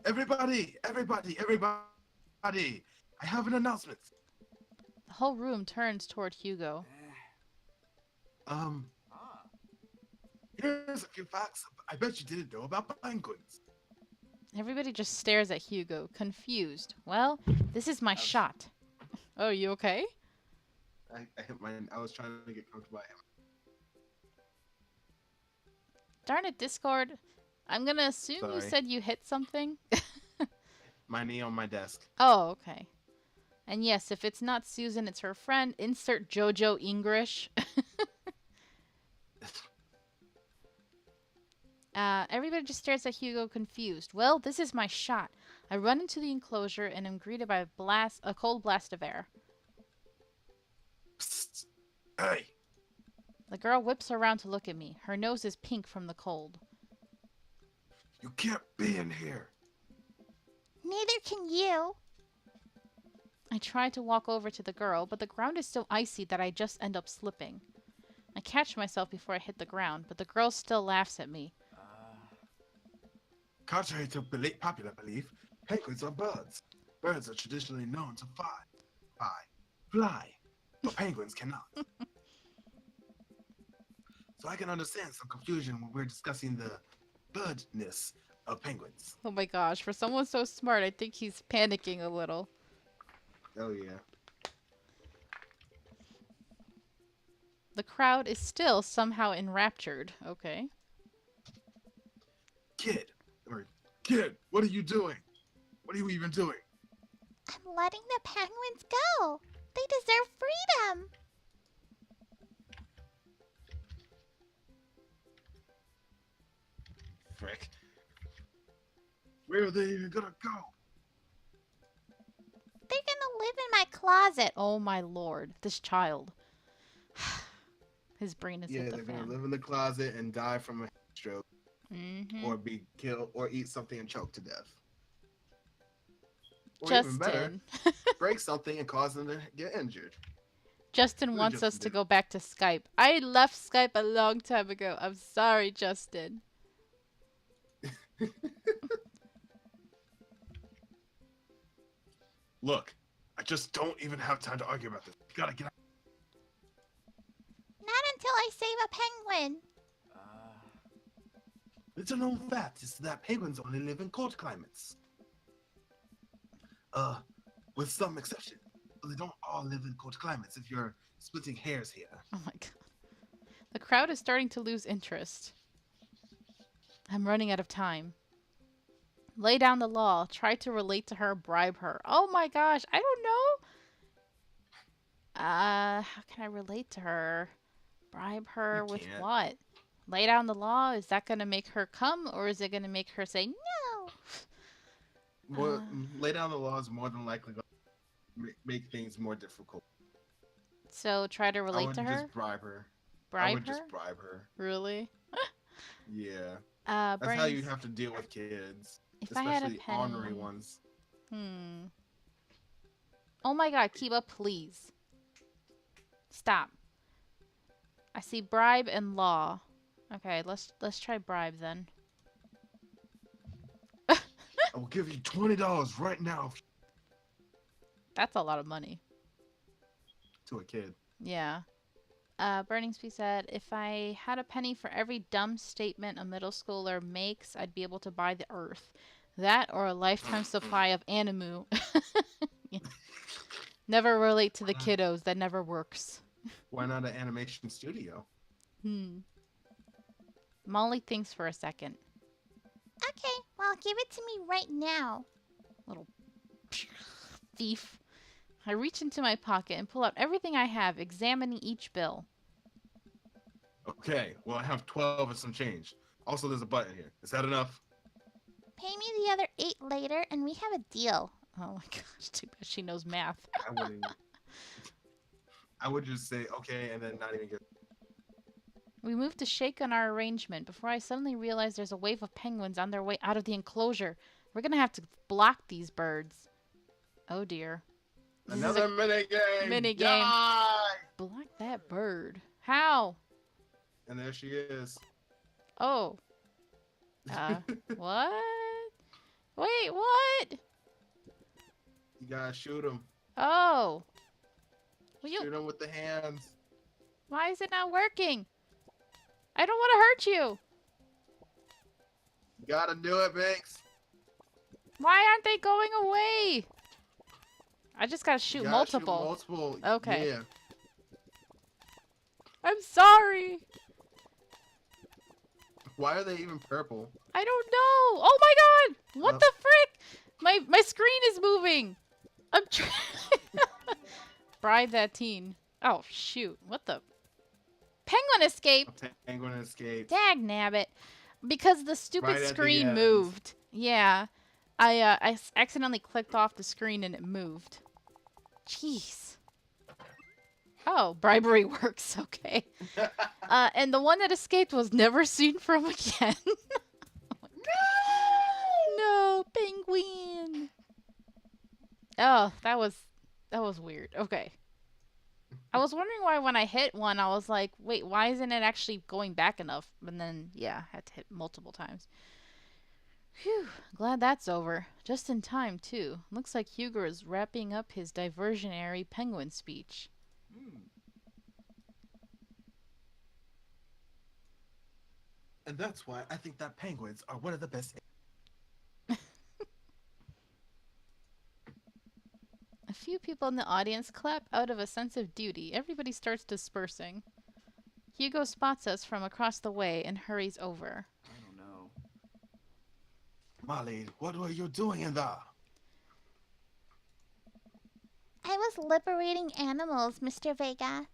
Everybody! Everybody! Everybody! I have an announcement. The whole room turns toward Hugo. ah, Here's a few facts I bet you didn't know about penguins. Everybody just stares at Hugo, confused. Well, this is my Ouch. shot. Oh, you okay? I hit I was trying to get comfortable. Darn it, Discord. I'm gonna assume you Sorry. said you hit something. My knee on my desk. Oh, okay. And yes, if it's not Susan, it's her friend. Insert Jojo English. Everybody just stares at Hugo confused. Well, this is my shot. I run into the enclosure and am greeted by a cold blast of air. Psst. Hey! The girl whips around to look at me. Her nose is pink from the cold. You can't be in here. Neither can you. I try to walk over to the girl, but the ground is so icy that I just end up slipping. I catch myself before I hit the ground, but the girl still laughs at me. Contrary to popular belief, penguins are birds. Birds are traditionally known to fly, but penguins cannot. So I can understand some confusion when we're discussing the birdness of penguins. Oh my gosh, for someone so smart, I think he's panicking a little. Oh yeah. The crowd is still somehow enraptured. Okay. Kid, what are you doing? What are you even doing? I'm letting the penguins go. They deserve freedom. Frick. Where are they even gonna go? They're gonna live in my closet. Oh my lord, this child. His brain is Yeah, hit the they're gonna fan. live in the closet and die from a stroke, Mm-hmm. or be killed, or eat something and choke to death. Or even better, Justin. break something and cause them to get injured. Justin Who wants us Justin to did? go back to Skype. I left Skype a long time ago. I'm sorry, Justin. Look, I just don't even have time to argue about this. You gotta get out. Not until I save a penguin. Little known fact is that penguins only live in cold climates. With some exception. But they don't all live in cold climates if you're splitting hairs here. Oh my god. The crowd is starting to lose interest. I'm running out of time. Lay down the law. Try to relate to her. Bribe her. Oh my gosh. I don't know. How can I relate to her? Bribe her You with can't. what? Lay down the law? Is that going to make her come? Or is it going to make her say no? More, lay down the law is more than likely going to make things more difficult. So try to I relate would to her? just bribe her. I Bribe would her? just bribe her. Really? Yeah. That's how you Brains, have to deal with kids. if I had a Especially ornery penny. ones. Oh my god, Kiba, please. Stop. I see bribe and law. Okay, let's try bribe then. I will give you $20 right now That's a lot of money. to a kid. Yeah. Burning Speed said, if I had a penny for every dumb statement a middle schooler makes, I'd be able to buy the earth. That or a lifetime supply of animu. Yeah. Never relate to the kiddos. That never works. Why not an animation studio? Molly thinks for a second. Okay, well, give it to me right now. Little thief. I reach into my pocket and pull out everything I have, examining each bill. Okay, well, I have 12 and some change. Also, there's a button here. Is that enough? Pay me the other 8 later, and we have a deal. Oh my gosh, too bad she knows math. I wouldn't. I would just say, okay, and then not even get. We move to shake on our arrangement before I suddenly realize there's a wave of penguins on their way out of the enclosure. We're gonna have to block these birds. Oh dear. This is Another minigame! minigame. Yay! Block that bird. How? And there she is. Oh. What? Wait, what? You gotta shoot him. Oh. Will Shoot you? him with the hands. Why is it not working? I don't want to hurt you. You gotta do it, Banks. Why aren't they going away? I just gotta shoot You gotta multiple. Shoot multiple. Okay. Yeah. I'm sorry. Why are they even purple? I don't know. Oh my god! What Oh. the frick? My screen is moving. I'm trying. Bribe that teen. Oh shoot! What the? Penguin escaped. Penguin escaped. Dag nabbit. Because the stupid Right at the screen end. moved. Yeah. I accidentally clicked off the screen and it moved. Jeez. Oh, bribery works. Okay. And the one that escaped was never seen from again. No, penguin. Oh, that was weird. Okay. I was wondering why when I hit one, I was like, wait, why isn't it actually going back enough? And then, yeah, I had to hit multiple times. Phew, glad that's over. Just in time, too. Looks like Hugo is wrapping up his diversionary penguin speech. And that's why I think that penguins are one of the best. A few people in the audience clap out of a sense of duty. Everybody starts dispersing. Hugo spots us from across the way and hurries over. I don't know. Molly, what were you doing in there? I was liberating animals, Mr. Vega.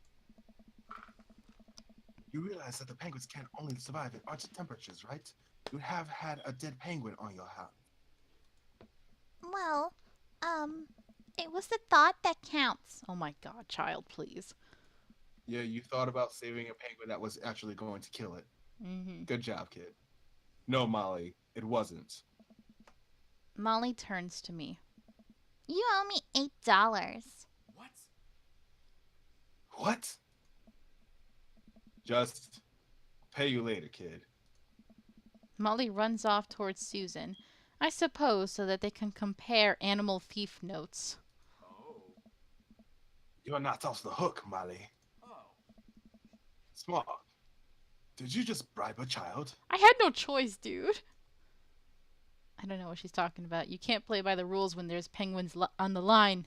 You realize that the penguins can only survive at Arctic temperatures, right? You have had a dead penguin on your hand. Well, it was the thought that counts. Oh my god, child, please. Yeah, you thought about saving a penguin that was actually going to kill it. Mm-hmm. Good job, kid. No, Molly, it wasn't. Molly turns to me. You owe me $8. What? What? Just pay you later, kid. Molly runs off towards Susan. I suppose so that they can compare animal thief notes. Oh. You're not off the hook, Molly. Oh. Smog, did you just bribe a child? I had no choice, dude. I don't know what she's talking about. You can't play by the rules when there's penguins on the line.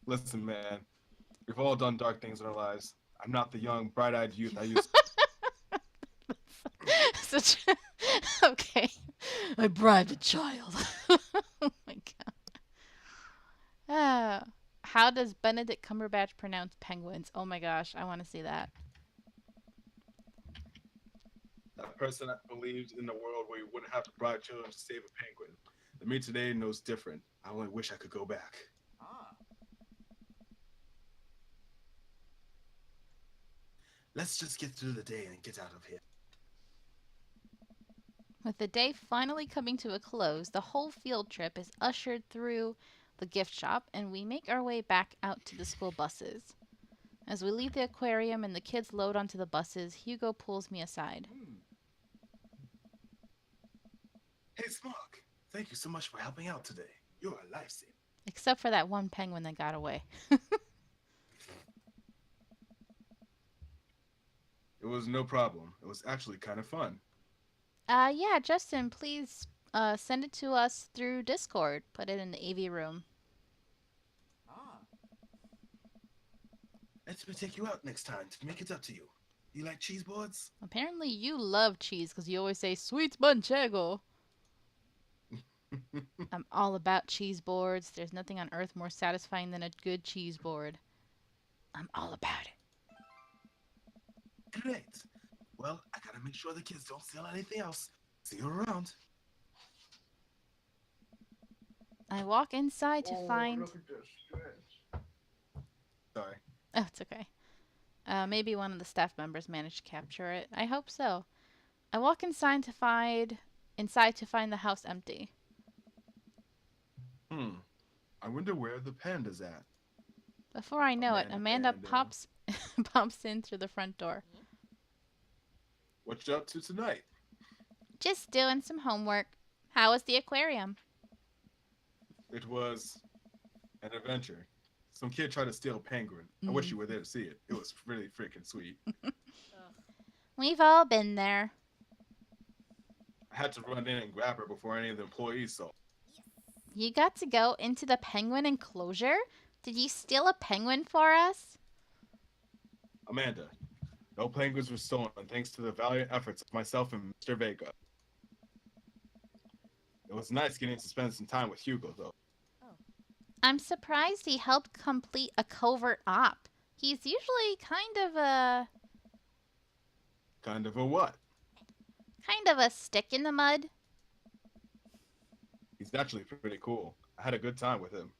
Listen, man, we've all done dark things in our lives. I'm not the young, bright-eyed youth I used to. Such okay. I bribed a child. Oh my god. How does Benedict Cumberbatch pronounce penguins? Oh my gosh, I want to see that. That person that believed in a world where you wouldn't have to bribe children to save a penguin. The me today knows different. I only wish I could go back. Ah. Let's just get through the day and get out of here. With the day finally coming to a close, the whole field trip is ushered through the gift shop, and we make our way back out to the school buses. As we leave the aquarium and the kids load onto the buses, Hugo pulls me aside. Hey, Smog, thank you so much for helping out today. You're a lifesaver. Except for that one penguin that got away. It was no problem. It was actually kind of fun. Yeah, Justin, please send it to us through Discord. Put it in the AV room. Ah. Let's take you out next time to make it up to you. You like cheese boards? Apparently you love cheese because you always say sweet manchego. I'm all about cheese boards. There's nothing on earth more satisfying than a good cheese board. I'm all about it. Great. Well, I gotta make sure the kids don't steal anything else. See you around. I walk inside to find. Look at this stretch. Sorry. Oh, it's okay. Maybe one of the staff members managed to capture it. I hope so. I walk inside to find the house empty. I wonder where the panda's at. Before I know it, Amanda Panda. pops in through the front door. What you up to tonight? Just doing some homework. How was the aquarium? It was an adventure. Some kid tried to steal a penguin. I wish you were there to see it. It was really freaking sweet. We've all been there. I had to run in and grab her before any of the employees saw. You got to go into the penguin enclosure? Did you steal a penguin for us? Amanda, no penguins were stolen thanks to the valiant efforts of myself and Mr. Vega. It was nice getting to spend some time with Hugo, though. I'm surprised he helped complete a covert op. He's usually kind of a Kind of a what? stick in the mud. He's actually pretty cool. I had a good time with him.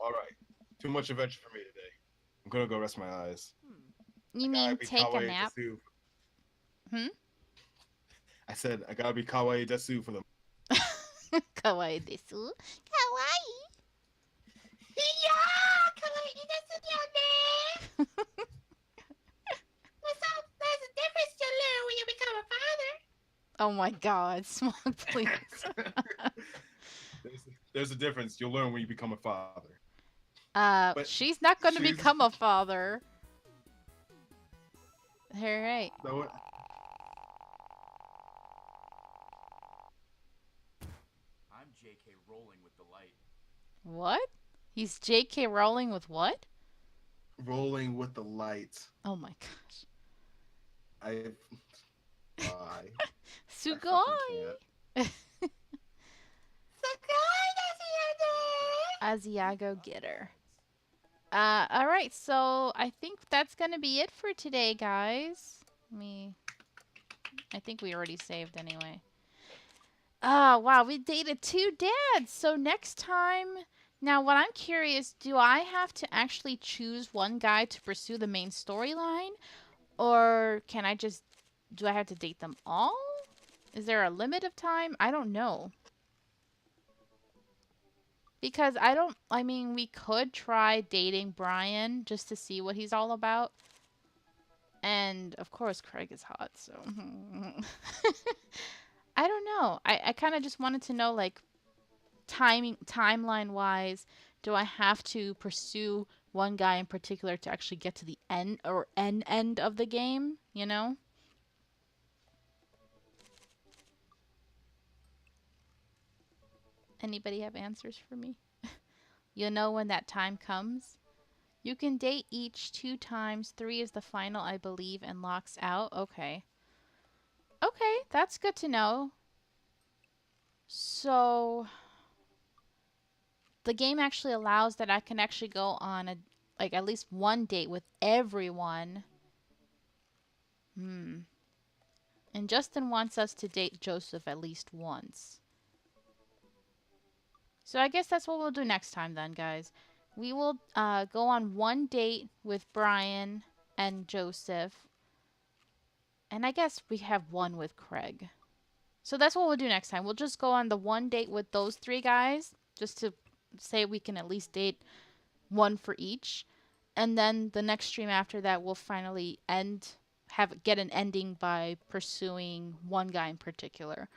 Alright, too much adventure for me today. I'm gonna go rest my eyes. You mean take a nap? I said I gotta be kawaii desu for the. Kawaii desu. Kawaii. Kawaii desu desu. There's a difference to learn when you become a father. Oh my god, Smog, please. There's a difference. You'll learn when you become a father. But She's not going to she's- become a father. Alright. So what? I'm JK rolling with the light. What? He's J.K. Rowling with what? Rolling with the light. Oh my gosh. I. Bye. Sugoi! Asiago Getter. Alright, so I think that's gonna be it for today, guys. I think we already saved anyway. Wow, we dated 2 dads. So next time, now what I'm curious, do I have to actually choose one guy to pursue the main storyline? Or can I just, do I have to date them all? Is there a limit of time? I don't know. Because we could try dating Brian just to see what he's all about. And, of course, Craig is hot, so... I don't know. I kind of just wanted to know, like, timeline-wise, do I have to pursue one guy in particular to actually get to the end of the game, you know? Anybody have answers for me? You'll know when that time comes. You can date each 2 times. 3 is the final, I believe, and locks out. Okay. Okay, that's good to know. So, the game actually allows that I can actually go on at least one date with everyone. And Justin wants us to date Joseph at least once. So I guess that's what we'll do next time then, guys. We will go on one date with Brian and Joseph. And I guess we have one with Craig. So that's what we'll do next time. We'll just go on the one date with those 3 guys. Just to say we can at least date one for each. And then the next stream after that, we'll finally get an ending by pursuing one guy in particular.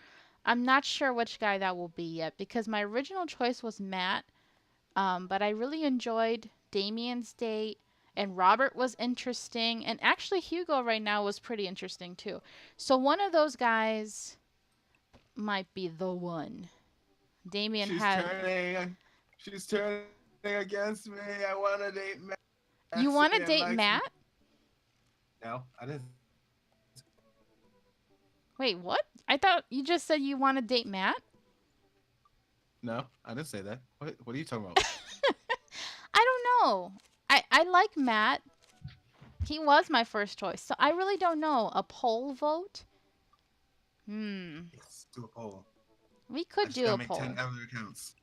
I'm not sure which guy that will be yet because my original choice was Matt, but I really enjoyed Damien's date, and Robert was interesting, and actually Hugo right now was pretty interesting too. So one of those guys might be the one. Damien She's turning against me. I want to date Matt. You want to Damn date nice. Matt? No, I didn't. Wait, what? I thought you just said you want to date Matt. No, I didn't say that. What are you talking about? I don't know. I like Matt. He was my first choice, so I really don't know. A poll vote? Let's do a poll. We I could just do gotta a make poll. 10 other accounts.